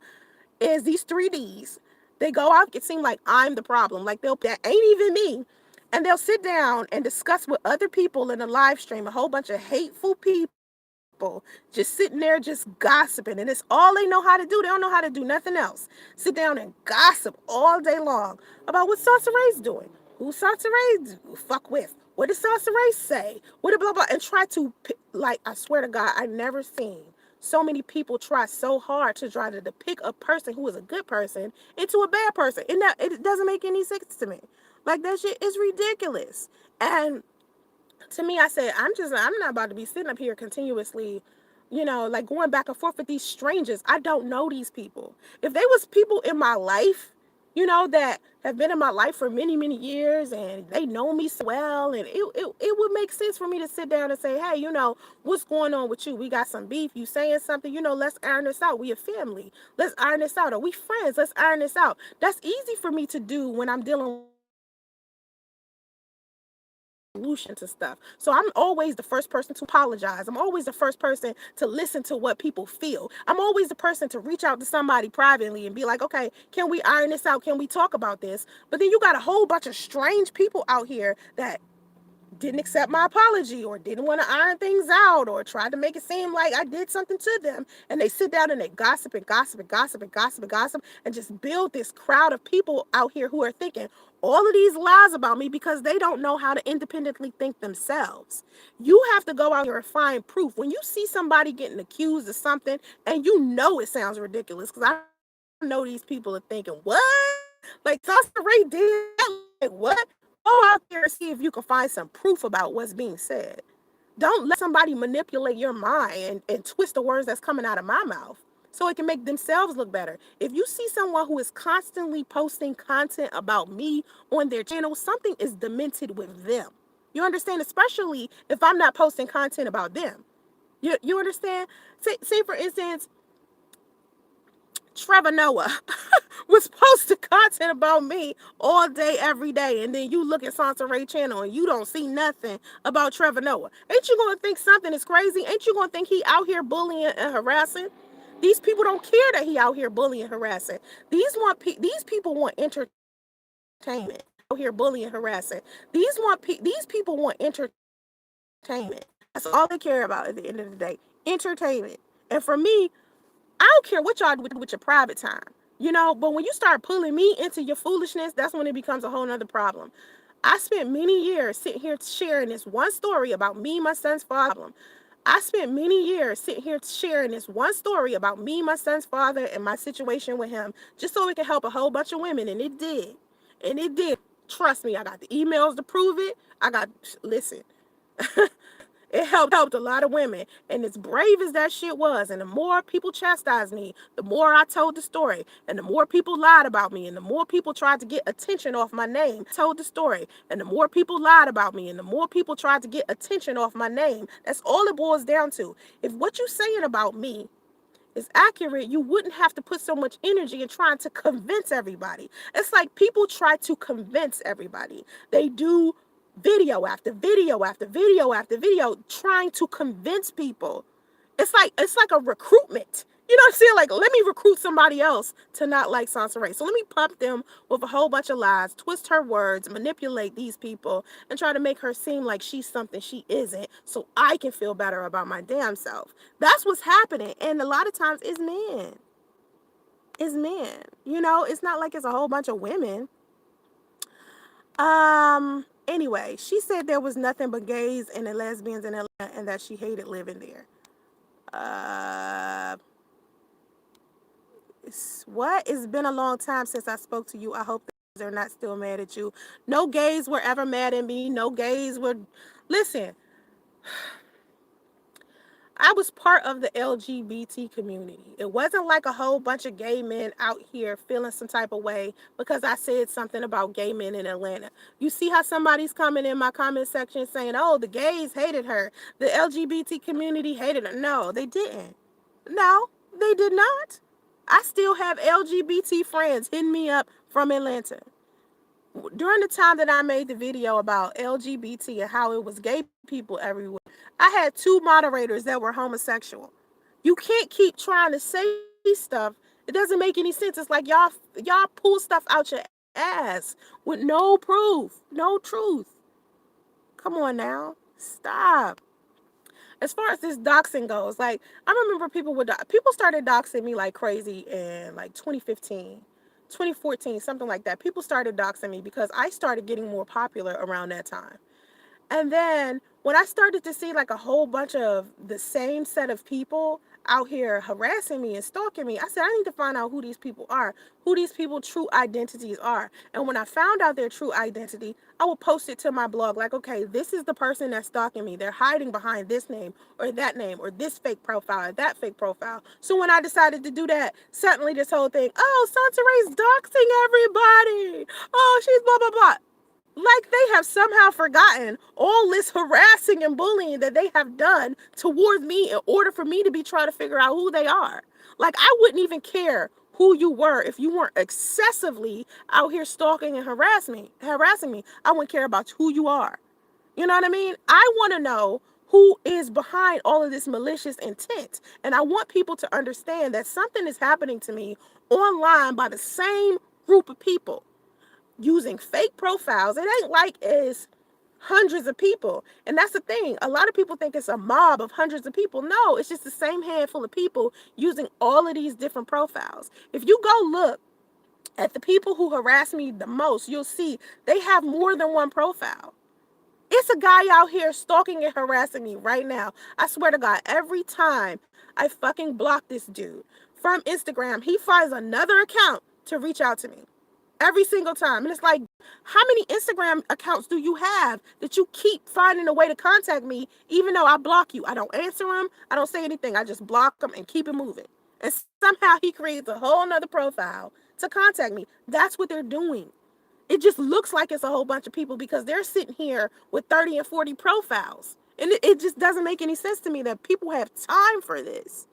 is these 3Ds. They go out, it seems like I'm the problem. Like that ain't even me. And they'll sit down and discuss with other people in a live stream, a whole bunch of hateful people, just sitting there just gossiping. And it's all they know how to do. They don't know how to do nothing else. Sit down and gossip all day long about what Soncerae's doing. Who Soncerae fuck with. What did Soncerae say? What did blah blah, and try to, like, I swear to God, I never seen so many people try so hard to try to depict a person who is a good person into a bad person. And that, it doesn't make any sense to me. Like, that shit is ridiculous. And to me, I said, I'm not about to be sitting up here continuously, you know, like going back and forth with these strangers. I don't know these people. If they was people in my life, you know, that have been in my life for many, many years and they know me so well, and it would make sense for me to sit down and say, hey, you know, what's going on with you? We got some beef. You saying something, you know, let's iron this out. We a family. Let's iron this out. Are we friends? Let's iron this out. That's easy for me to do when I'm dealing with solution to stuff. So I'm always the first person to apologize. I'm always the first person to listen to what people feel. I'm always the person to reach out to somebody privately and be like, okay, can we iron this out? Can we talk about this? But then you got a whole bunch of strange people out here that didn't accept my apology or didn't want to iron things out or tried to make it seem like I did something to them. And they sit down and they gossip and gossip and gossip and gossip and gossip and just build this crowd of people out here who are thinking all of these lies about me because they don't know how to independently think themselves. You have to go out here and find proof. When you see somebody getting accused of something and you know it sounds ridiculous, because I know these people are thinking, what? Like, Soncerae did that? Like, what? Go out there and see if you can find some proof about what's being said. Don't let somebody manipulate your mind and twist the words that's coming out of my mouth so it can make themselves look better. If you see someone who is constantly posting content about me on their channel, something is demented with them. You understand? Especially if I'm not posting content about them. You understand? Say for instance, Trevor Noah was posting content about me all day, every day, and then you look at Soncerae channel and you don't see nothing about Trevor Noah. Ain't you gonna think something is crazy? Ain't you gonna think he out here bullying and harassing? These people don't care that he out here bullying and harassing. These people want entertainment. Out here bullying and harassing. These people want entertainment. That's all they care about at the end of the day. Entertainment. And for me, I don't care what y'all do with your private time, but when you start pulling me into your foolishness, that's when it becomes a whole nother problem. I spent many years sitting here sharing this one story about me, my son's father. I spent many years sitting here sharing this one story about me, my son's father, and my situation with him, just so it could help a whole bunch of women, and it did. And it did. Trust me, I got the emails to prove it. Listen. It helped a lot of women. And as brave as that shit was, and the more people chastised me, the more I told the story. And the more people lied about me, and the more people tried to get attention off my name, told the story. And the more people lied about me, and the more people tried to get attention off my name. That's all it boils down to. If what you're saying about me is accurate, you wouldn't have to put so much energy in trying to convince everybody. It's like people try to convince everybody. They do video after video after video after video trying to convince people. It's like a recruitment. You know what I'm saying? Like, let me recruit somebody else to not like Soncerae. So let me pump them with a whole bunch of lies, twist her words, manipulate these people, and try to make her seem like she's something she isn't so I can feel better about my damn self. That's what's happening. And a lot of times it's men. It's men. It's not like it's a whole bunch of women. Anyway, she said there was nothing but gays and lesbians in Atlanta and that she hated living there. What? It's been a long time since I spoke to you. I hope they're not still mad at you. No gays were ever mad at me. No gays were. Listen, I was part of the LGBT community. It wasn't like a whole bunch of gay men out here feeling some type of way because I said something about gay men in Atlanta. You see how somebody's coming in my comment section saying, oh, the gays hated her. The LGBT community hated her. No, they didn't. No, they did not. I still have LGBT friends hitting me up from Atlanta. During the time that I made the video about LGBT and how it was gay people everywhere, I had 2 moderators that were homosexual. You can't keep trying to say stuff. It doesn't make any sense. It's like y'all pull stuff out your ass with no proof, no truth. Come on now. Stop. As far as this doxing goes, like, I remember people started doxing me like crazy in like 2015, 2014, something like that. People started doxing me because I started getting more popular around that time. And then when I started to see like a whole bunch of the same set of people out here harassing me and stalking me, I said, I need to find out who these people are, who these people's true identities are. And when I found out their true identity, I would post it to my blog like, okay, this is the person that's stalking me. They're hiding behind this name or this fake profile or that fake profile. So when I decided to do that, suddenly this whole thing, oh, Soncerae's doxing everybody. Oh, she's blah, blah, blah. Like they have somehow forgotten all this harassing and bullying that they have done towards me in order for me to be trying to figure out who they are. Like, I wouldn't even care who you were if you weren't excessively out here stalking and harassing me. I wouldn't care about who you are. You know what I mean? I want to know who is behind all of this malicious intent. And I want people to understand that something is happening to me online by the same group of people, using fake profiles. It ain't like it's hundreds of people. And that's the thing. A lot of people think it's a mob of hundreds of people. No, it's just the same handful of people using all of these different profiles. If you go look at the people who harass me the most, you'll see they have more than one profile. It's a guy out here stalking and harassing me right now. I swear to God, every time I fucking block this dude from Instagram, he finds another account to reach out to me. Every single time. And it's like, how many Instagram accounts do you have that you keep finding a way to contact me even though I block you? I don't answer them. I don't say anything. I just block them and keep it moving. And somehow he creates a whole nother profile to contact me. That's what they're doing. It just looks like it's a whole bunch of people because they're sitting here with 30 and 40 profiles. And it just doesn't make any sense to me that people have time for this.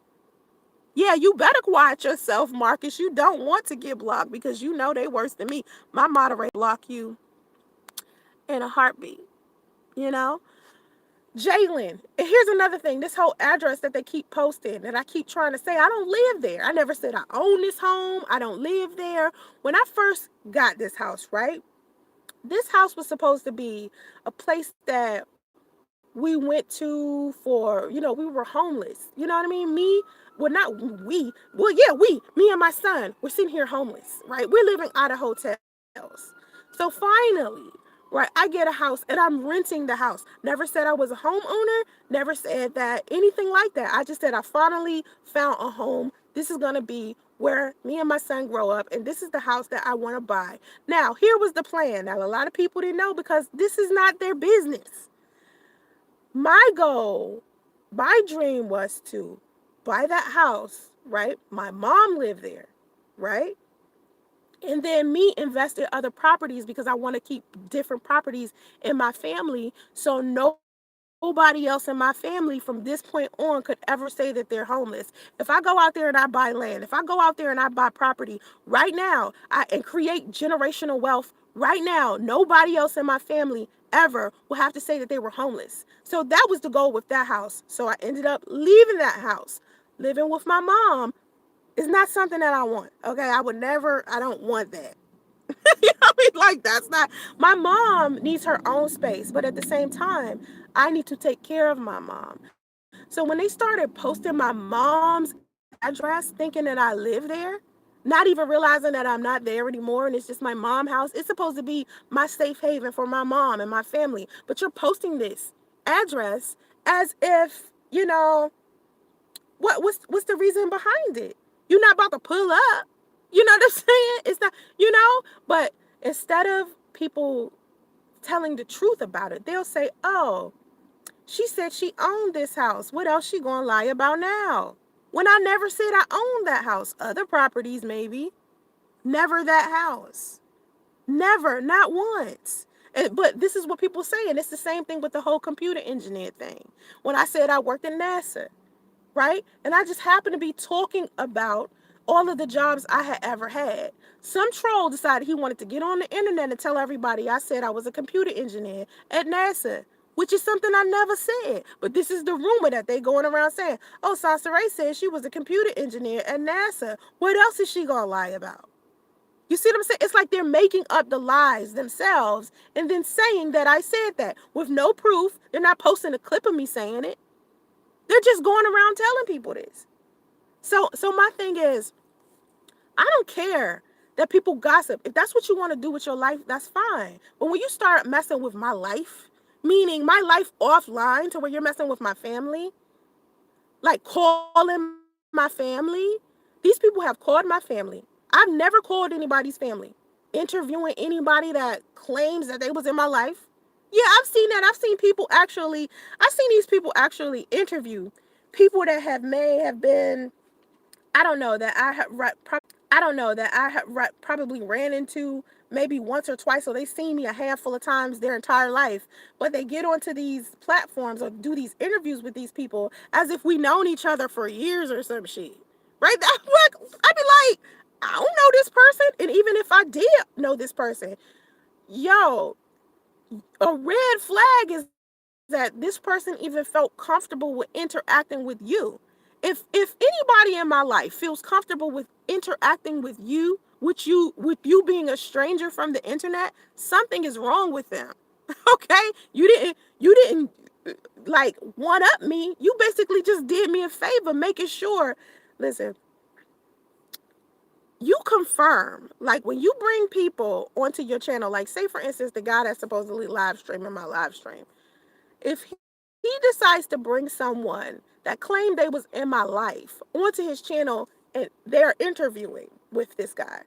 Yeah, you better quiet yourself, Marcus. You don't want to get blocked because you know they worse than me. My moderator block you in a heartbeat, you know? Jalen, and here's another thing. This whole address that they keep posting that I keep trying to say, I don't live there. I never said I own this home. I don't live there. When I first got this house, right? This house was supposed to be a place that we went to for, we were homeless. You know what I mean? Not we, well, yeah, me and my son, we're sitting here homeless, right? We're living out of hotels. So finally, right, I get a house and I'm renting the house. Never said I was a homeowner, never said that anything like that. I just said I finally found a home. This is going to be where me and my son grow up, and this is the house that I want to buy. Now, here was the plan. Now, a lot of people didn't know because this is not their business. My goal, my dream was to buy that house, right? My mom lived there, right? And then me invest in other properties because I want to keep different properties in my family so nobody else in my family from this point on could ever say that they're homeless. If I go out there and I buy land, if I go out there and I buy property right now and create generational wealth right now, nobody else in my family ever will have to say that they were homeless. So that was the goal with that house. So I ended up leaving that house, living with my mom. It's not something that I want. Okay, I don't want that. You know what I mean? Like, that's not, my mom needs her own space, but at the same time, I need to take care of my mom. So when they started posting my mom's address, thinking that I live there, not even realizing that I'm not there anymore and it's just my mom's house, it's supposed to be my safe haven for my mom and my family. But you're posting this address as if, what's the reason behind it? You're not about to pull up. You know what I'm saying? It's not, but instead of people telling the truth about it, they'll say, "Oh, she said she owned this house. What else she gonna lie about now?" When I never said I owned that house. Other properties maybe. Never that house. Never, not once. But this is what people say, and it's the same thing with the whole computer engineer thing. When I said I worked in NASA, right? And I just happened to be talking about all of the jobs I had ever had. Some troll decided he wanted to get on the internet and tell everybody I said I was a computer engineer at NASA, which is something I never said. But this is the rumor that they going around saying, oh, Soncerae said she was a computer engineer at NASA. What else is she going to lie about? You see what I'm saying? It's like they're making up the lies themselves and then saying that I said that with no proof. They're not posting a clip of me saying it. They're just going around telling people this. So my thing is, I don't care that people gossip. If that's what you want to do with your life, that's fine. But when you start messing with my life, meaning my life offline to where you're messing with my family, like calling my family, these people have called my family. I've never called anybody's family. Interviewing anybody that claims that they was in my life. Yeah, I've seen that. I've seen these people actually interview people that may have been, I don't know, that I have probably ran into maybe once or twice, so they seen me a handful of times their entire life. But they get onto these platforms or do these interviews with these people as if we known each other for years or some shit. Right? I'd be like, I don't know this person. And even if I did know this person, yo, a red flag is that this person even felt comfortable with interacting with you. If anybody in my life feels comfortable with interacting with you being a stranger from the internet, something is wrong with them. Okay? You didn't like one up me. You basically just did me a favor making sure, listen, you confirm, like when you bring people onto your channel, like say for instance the guy that's supposedly live streaming my live stream, if he decides to bring someone that claimed they was in my life onto his channel and they're interviewing with this guy,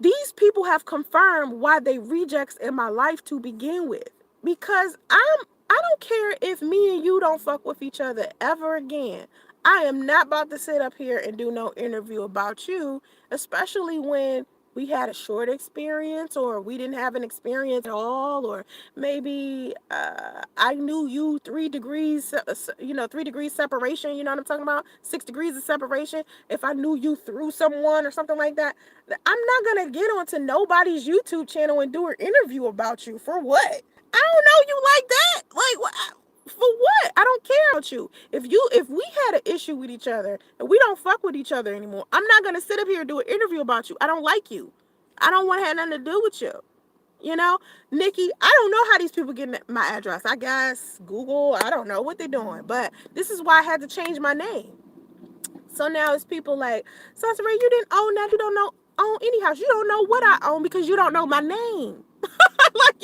these people have confirmed why they rejects in my life to begin with. Because I don't care if me and you don't fuck with each other ever again. I am not about to sit up here and do no interview about you, especially when we had a short experience, or we didn't have an experience at all, or maybe I knew you 3 degrees, 3 degrees separation, you know what I'm talking about? 6 degrees of separation. If I knew you through someone or something like that, I'm not going to get onto nobody's YouTube channel and do an interview about you. For what? I don't know you like that. Like, what? For what? I don't care about you. If we had an issue with each other and we don't fuck with each other anymore, I'm not gonna sit up here and do an interview about you. I don't like you. I don't want to have nothing to do with you. You know, Nikki, I don't know how these people get my address. I guess Google, I don't know what they're doing. But this is why I had to change my name. So now it's people like, Soncerae, you didn't own that. You don't know own any house. You don't know what I own because you don't know my name. Like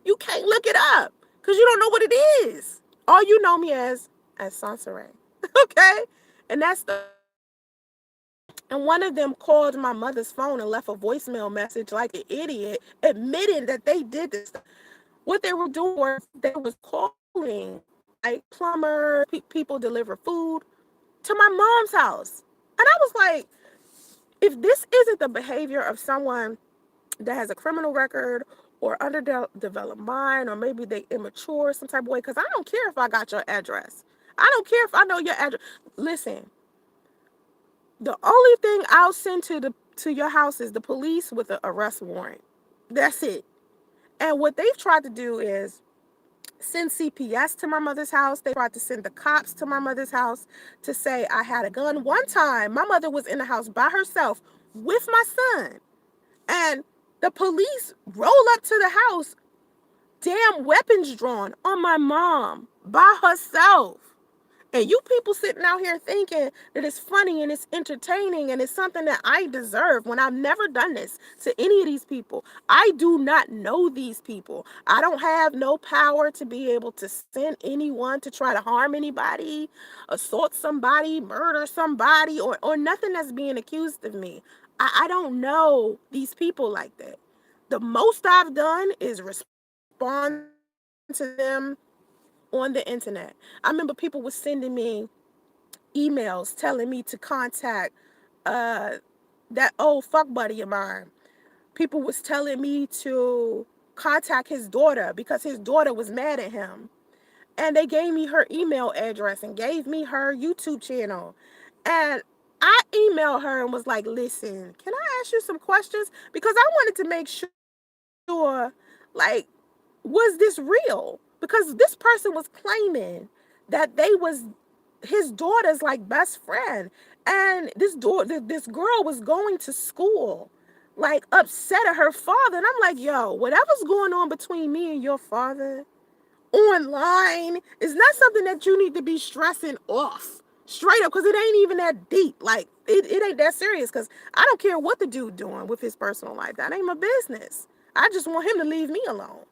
you can't look it up because you don't know what it is. All you know me as Soncerae. Okay? And that's the and one of them called my mother's phone and left a voicemail message like an idiot, admitting that they did this. What they were doing was they was calling like plumbers, people deliver food to my mom's house. And I was like, if this isn't the behavior of someone that has a criminal record or underdeveloped mind, or maybe they immature some type of way, because I don't care if I got your address. I don't care if I know your address. Listen, the only thing I'll send to your house is the police with an arrest warrant. That's it. And what they've tried to do is send CPS to my mother's house. They tried to send the cops to my mother's house to say I had a gun. One time, my mother was in the house by herself with my son. And the police roll up to the house, damn weapons drawn on my mom by herself. And you people sitting out here thinking that it's funny and it's entertaining and it's something that I deserve when I've never done this to any of these people. I do not know these people. I don't have no power to be able to send anyone to try to harm anybody, assault somebody, murder somebody, or nothing that's being accused of me. I don't know these people like that. The most I've done is respond to them on the internet. I remember people were sending me emails telling me to contact uh, that old fuck buddy of mine. People was telling me to contact his daughter because his daughter was mad at him. And they gave me her email address and gave me her YouTube channel. And I emailed her and was like, listen, can I ask you some questions? Because I wanted to make sure, like, was this real? Because this person was claiming that they was his daughter's like best friend, and this girl was going to school like upset at her father. And I'm like, yo, whatever's going on between me and your father online is not something that you need to be stressing off straight up, because it ain't even that deep. Like it ain't that serious, because I don't care what the dude doing with his personal life. That ain't my business. I just want him to leave me alone.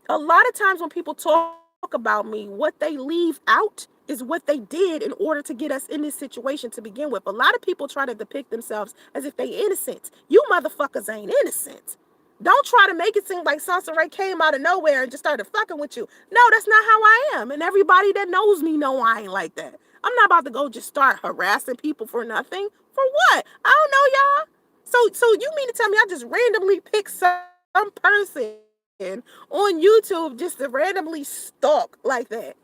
A lot of times when people talk about me, what they leave out is what they did in order to get us in this situation to begin with. A lot of people try to depict themselves as if they innocent. You motherfuckers ain't innocent. Don't try to make it seem like Soncerae came out of nowhere and just started fucking with you. No, that's not how I am. And everybody that knows me know I ain't like that. I'm not about to go just start harassing people for nothing. For what? I don't know, y'all. So you mean to tell me I just randomly pick some person on YouTube just to randomly stalk like that?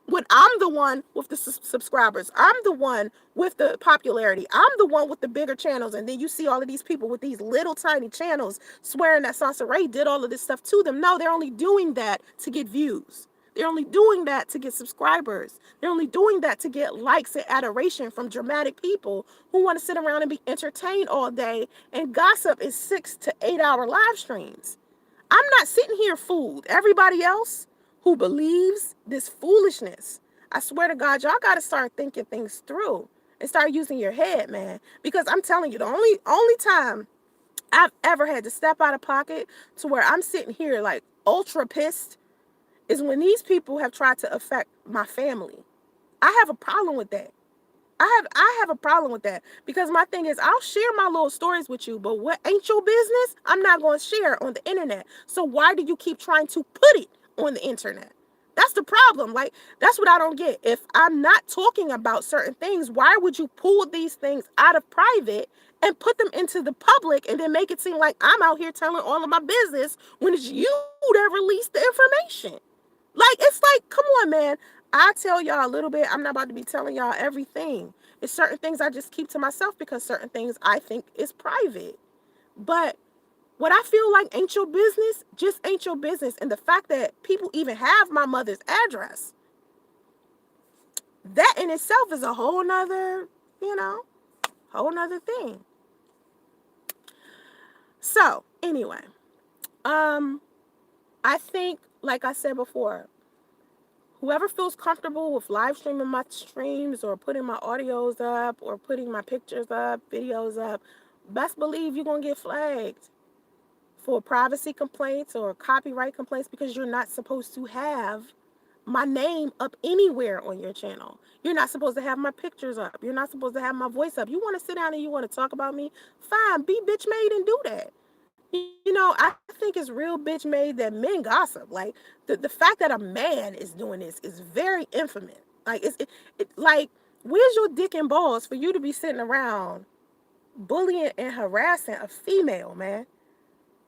When I'm the one with the subscribers, I'm the one with the popularity, I'm the one with the bigger channels, and then you see all of these people with these little tiny channels swearing that Soncerae did all of this stuff to them. No, they're only doing that to get views. They're only doing that to get subscribers. They're only doing that to get likes and adoration from dramatic people who want to sit around and be entertained all day and gossip in 6 to 8 hour live streams. I'm not sitting here fooled. Everybody else who believes this foolishness, I swear to God, y'all got to start thinking things through and start using your head, man. Because I'm telling you, the only time I've ever had to step out of pocket to where I'm sitting here like ultra pissed is when these people have tried to affect my family. I have a problem with that. I have a problem with that, because my thing is, I'll share my little stories with you, but what ain't your business, I'm not going to share on the internet. So why do you keep trying to put it on the internet? That's the problem. Like, that's what I don't get. If I'm not talking about certain things, why would you pull these things out of private and put them into the public and then make it seem like I'm out here telling all of my business when it's you that released the information. Like, it's like, come on, man. I tell y'all a little bit. I'm not about to be telling y'all everything. It's certain things I just keep to myself because certain things I think is private. But what I feel like ain't your business, just ain't your business. And the fact that people even have my mother's address, that in itself is a whole nother, whole nother thing. So anyway, I think, like I said before, whoever feels comfortable with live streaming my streams or putting my audios up or putting my pictures up, videos up, best believe you're going to get flagged for privacy complaints or copyright complaints because you're not supposed to have my name up anywhere on your channel. You're not supposed to have my pictures up. You're not supposed to have my voice up. You want to sit down and you want to talk about me? Fine, be bitch made and do that. I think it's real bitch made that men gossip. Like, the fact that a man is doing this is very infamous. Like, like, where's your dick and balls for you to be sitting around bullying and harassing a female, man?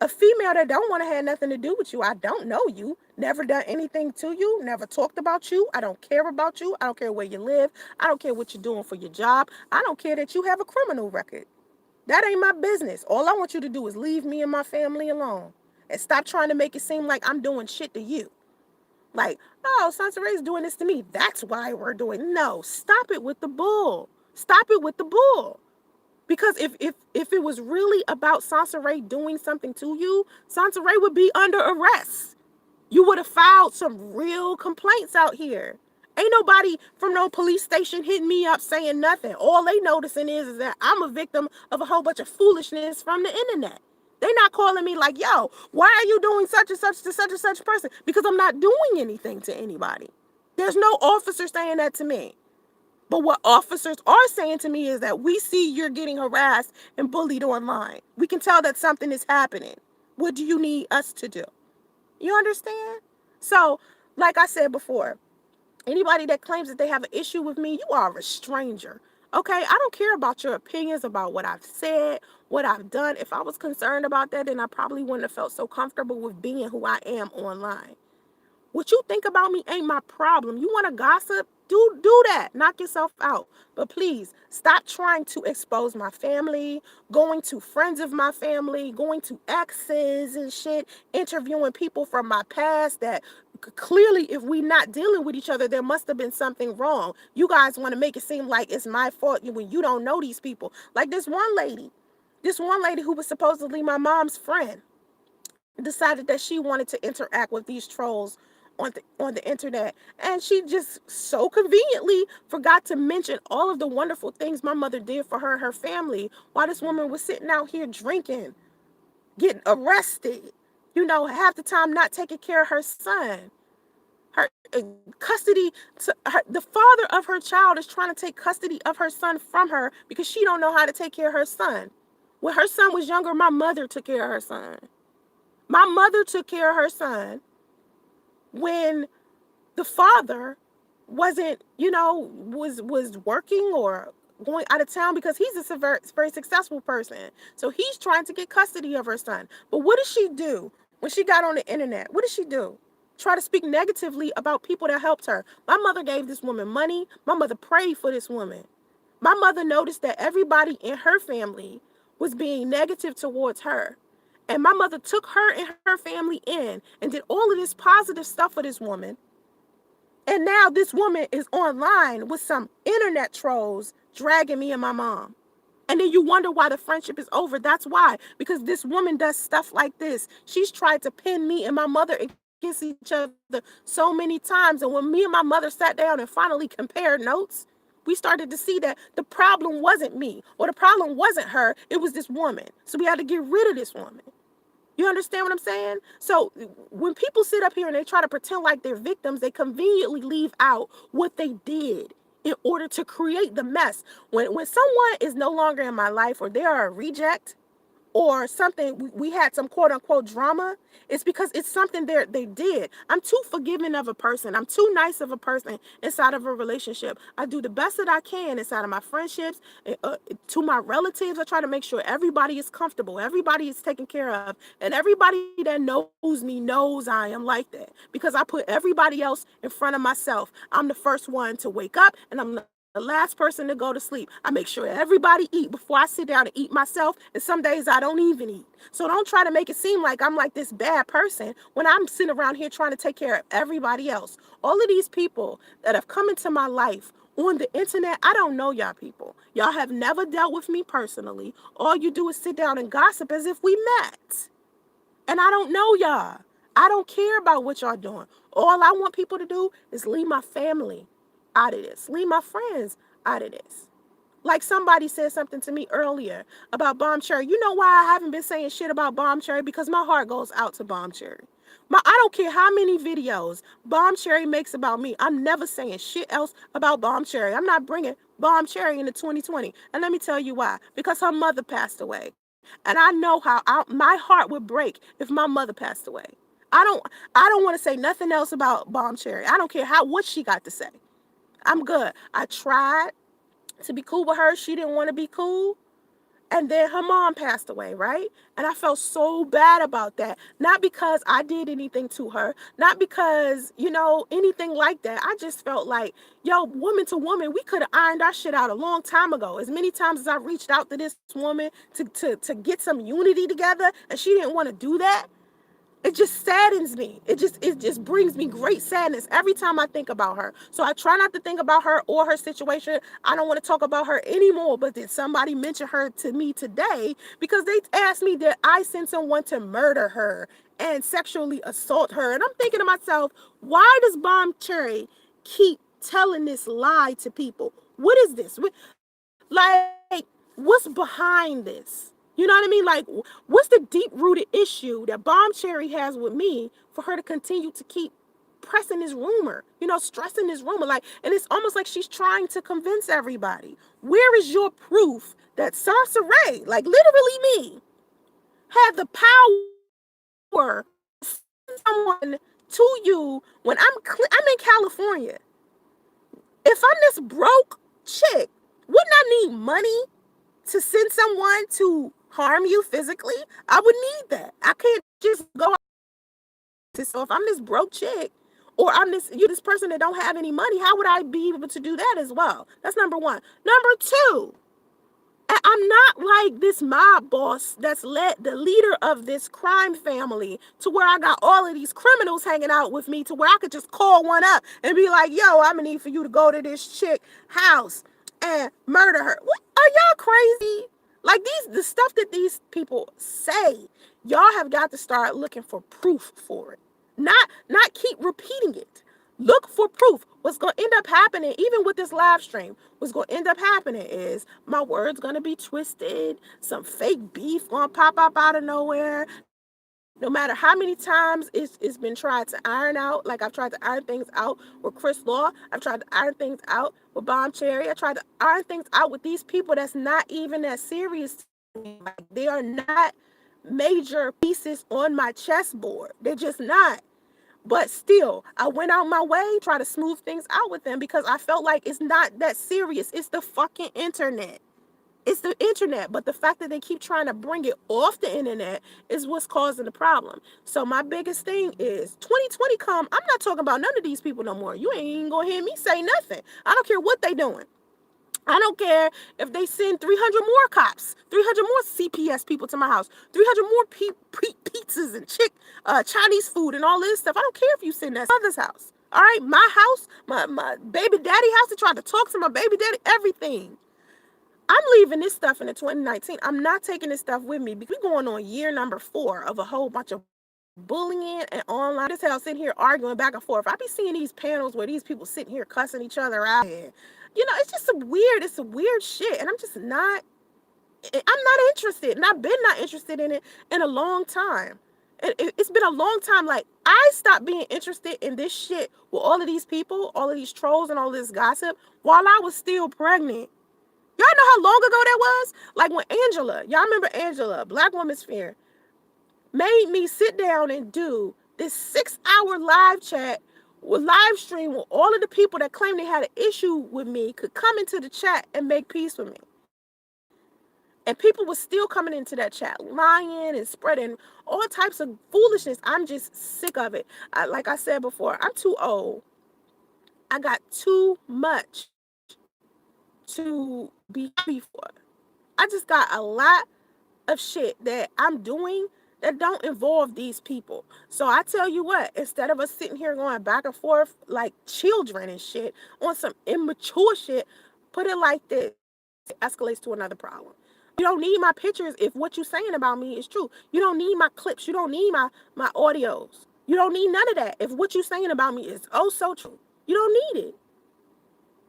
A female that don't want to have nothing to do with you. I don't know you, never done anything to you, never talked about you. I don't care about you. I don't care where you live. I don't care what you're doing for your job. I don't care that you have a criminal record. That ain't my business. All I want you to do is leave me and my family alone and stop trying to make it seem like I'm doing shit to you. Like, oh, Soncerae's doing this to me. That's why we're doing. No, stop it with the bull. Stop it with the bull. Because if it was really about Soncerae doing something to you, Soncerae would be under arrest. You would have filed some real complaints out here. Ain't nobody from no police station hitting me up saying nothing. All they noticing is that I'm a victim of a whole bunch of foolishness from the internet. They not calling me like, yo, why are you doing such and such to such and such person? Because I'm not doing anything to anybody. There's no officer saying that to me. But what officers are saying to me is that we see you're getting harassed and bullied online. We can tell that something is happening. What do you need us to do? You understand? So, like I said before, anybody that claims that they have an issue with me, you are a stranger. Okay? I don't care about your opinions about what I've said, what I've done. If I was concerned about that, then I probably wouldn't have felt so comfortable with being who I am online. What you think about me ain't my problem. You want to gossip? Do that. Knock yourself out. But please stop trying to expose my family, going to friends of my family, going to exes and shit, interviewing people from my past that clearly, if we not dealing with each other, there must have been something wrong. You guys want to make it seem like it's my fault when you don't know these people. Like this one lady who was supposedly my mom's friend decided that she wanted to interact with these trolls on the internet, and she just so conveniently forgot to mention all of the wonderful things my mother did for her and her family while this woman was sitting out here drinking, getting arrested, half the time not taking care of her son. Her custody the father of her child is trying to take custody of her son from her because she don't know how to take care of her son. When her son was younger, my mother took care of her son. My mother took care of her son when the father wasn't, was working or going out of town because he's a very successful person. So he's trying to get custody of her son. But what did she do when she got on the internet? What did she do? Try to speak negatively about people that helped her. My mother gave this woman money. My mother prayed for this woman. My mother noticed that everybody in her family was being negative towards her. And my mother took her and her family in and did all of this positive stuff for this woman. And now this woman is online with some internet trolls dragging me and my mom. And then you wonder why the friendship is over. That's why. Because this woman does stuff like this. She's tried to pin me and my mother against each other so many times. And when me and my mother sat down and finally compared notes, we started to see that the problem wasn't me or the problem wasn't her. It was this woman. So we had to get rid of this woman. You understand what I'm saying? So when people sit up here and they try to pretend like they're victims, they conveniently leave out what they did in order to create the mess. When someone is no longer in my life or they are a reject or something, we had some quote unquote drama, it's because it's something they did. I'm too forgiving of a person. I'm too nice of a person inside of a relationship. I do the best that I can inside of my friendships, to my relatives. I try to make sure everybody is comfortable, everybody is taken care of, and everybody that knows me knows I am like that because I put everybody else in front of myself. I'm the first one to wake up, and I'm the last person to go to sleep. I make sure everybody eat before I sit down and eat myself, and some days I don't even eat. So don't try to make it seem like I'm like this bad person when I'm sitting around here trying to take care of everybody else. All of these people that have come into my life on the internet, I don't know y'all people. Y'all have never dealt with me personally. All you do is sit down and gossip as if we met. And I don't know y'all. I don't care about what y'all doing. All I want people to do is leave my family out of this. Leave my friends out of this. Like somebody said something to me earlier about Bomb Cherry. You know why I haven't been saying shit about Bomb Cherry? Because my heart goes out to Bomb Cherry. I don't care how many videos Bomb Cherry makes about me. I'm never saying shit else about Bomb Cherry. I'm not bringing Bomb Cherry into 2020. And let me tell you why. Because her mother passed away. And I know how my heart would break if my mother passed away. I don't I don't want to say nothing else about Bomb Cherry. I don't care what she got to say. I'm good. I tried to be cool with her. She didn't want to be cool. And then her mom passed away, right? And I felt so bad about that. Not because I did anything to her, not because, anything like that. I just felt like, yo, woman to woman, we could have ironed our shit out a long time ago. As many times as I reached out to this woman to get some unity together, and she didn't want to do that. It just saddens me. It just brings me great sadness every time I think about her. So I try not to think about her or her situation. I don't want to talk about her anymore. But did somebody mention her to me today? Because they asked me that I sent someone to murder her and sexually assault her. And I'm thinking to myself, why does Bomb Cherry keep telling this lie to people? What is this? What's behind this? You know what I mean? Like, what's the deep rooted issue that Bomb Cherry has with me for her to continue to keep pressing this rumor, stressing this rumor? Like, and it's almost like she's trying to convince everybody. Where is your proof that Soncerae, like literally me, had the power to send someone to you when I'm in California? If I'm this broke chick, wouldn't I need money to send someone to harm you physically? I would need that. I can't just go out. So if I'm this broke chick, or this person that don't have any money, how would I be able to do that as well? That's number one. Number two, I'm not like this mob boss that's the leader of this crime family to where I got all of these criminals hanging out with me to where I could just call one up and be like, yo, I'm gonna need for you to go to this chick house and murder her. What, are y'all crazy? Like the stuff that these people say, y'all have got to start looking for proof for it. Not keep repeating it. Look for proof. What's going to end up happening, even with this live stream, what's going to end up happening is my words going to be twisted. Some fake beef going to pop up out of nowhere. No matter how many times it's been tried to iron out, like I've tried to iron things out with Chris Law. I've tried to iron things out with Bomb Cherry. I tried to iron things out with these people that's not even that serious to me. Like, they are not major pieces on my chessboard. They're just not. But still, I went out my way, try to smooth things out with them because I felt like it's not that serious. It's the fucking internet. It's the internet. But the fact that they keep trying to bring it off the internet is what's causing the problem. So my biggest thing is 2020 come, I'm not talking about none of these people no more. You ain't even gonna hear me say nothing. I don't care what they doing. I don't care if they send 300 more cops, 300 more CPS people to my house, 300 more pizzas and Chinese food and all this stuff. I don't care if you send that to mother's house. All right, my house, my baby daddy house, to try to talk to my baby daddy, everything. I'm leaving this stuff in the 2019. I'm not taking this stuff with me because we're going on year number 4 of a whole bunch of bullying and online. This hell sitting here arguing back and forth. I be seeing these panels where these people sitting here cussing each other out. And, it's just some weird shit. And I'm not interested. And I've been not interested in it in a long time. It's been a long time. Like, I stopped being interested in this shit with all of these people, all of these trolls and all this gossip while I was still pregnant. Y'all know how long ago that was? Like when Angela, y'all remember Angela, Black Woman's Fair, made me sit down and do this 6 hour live chat with live stream where all of the people that claimed they had an issue with me could come into the chat and make peace with me. And people were still coming into that chat, lying and spreading all types of foolishness. I'm just sick of it. Like I said before, I'm too old. I got too much to be happy for. I just got a lot of shit that I'm doing that don't involve these people. So I tell you what, instead of us sitting here going back and forth like children and shit on some immature shit, put it like this, it escalates to another problem. You don't need my pictures if what you're saying about me is true. You don't need my clips. You don't need my audios. You don't need none of that. If what you're saying about me is oh so true, you don't need it.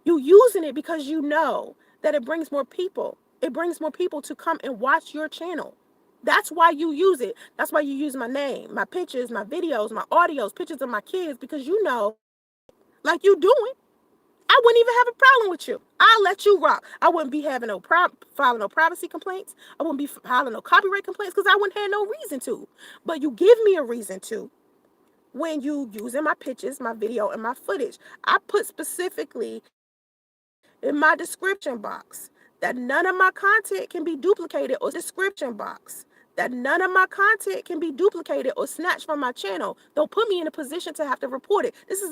You using it because you know that it brings more people. It brings more people to come and watch your channel. That's why you use it. That's why you use my name, my pictures, my videos, my audios, pictures of my kids, because you know, like you doing, I wouldn't even have a problem with you. I'll let you rock. I wouldn't be having filing no privacy complaints. I wouldn't be filing no copyright complaints because I wouldn't have no reason to. But you give me a reason to when you using my pictures, my video, and my footage. I put specifically in my description box that none of my content can be duplicated or description box that none of my content can be duplicated or snatched from my channel. Don't put me in a position to have to report it. This is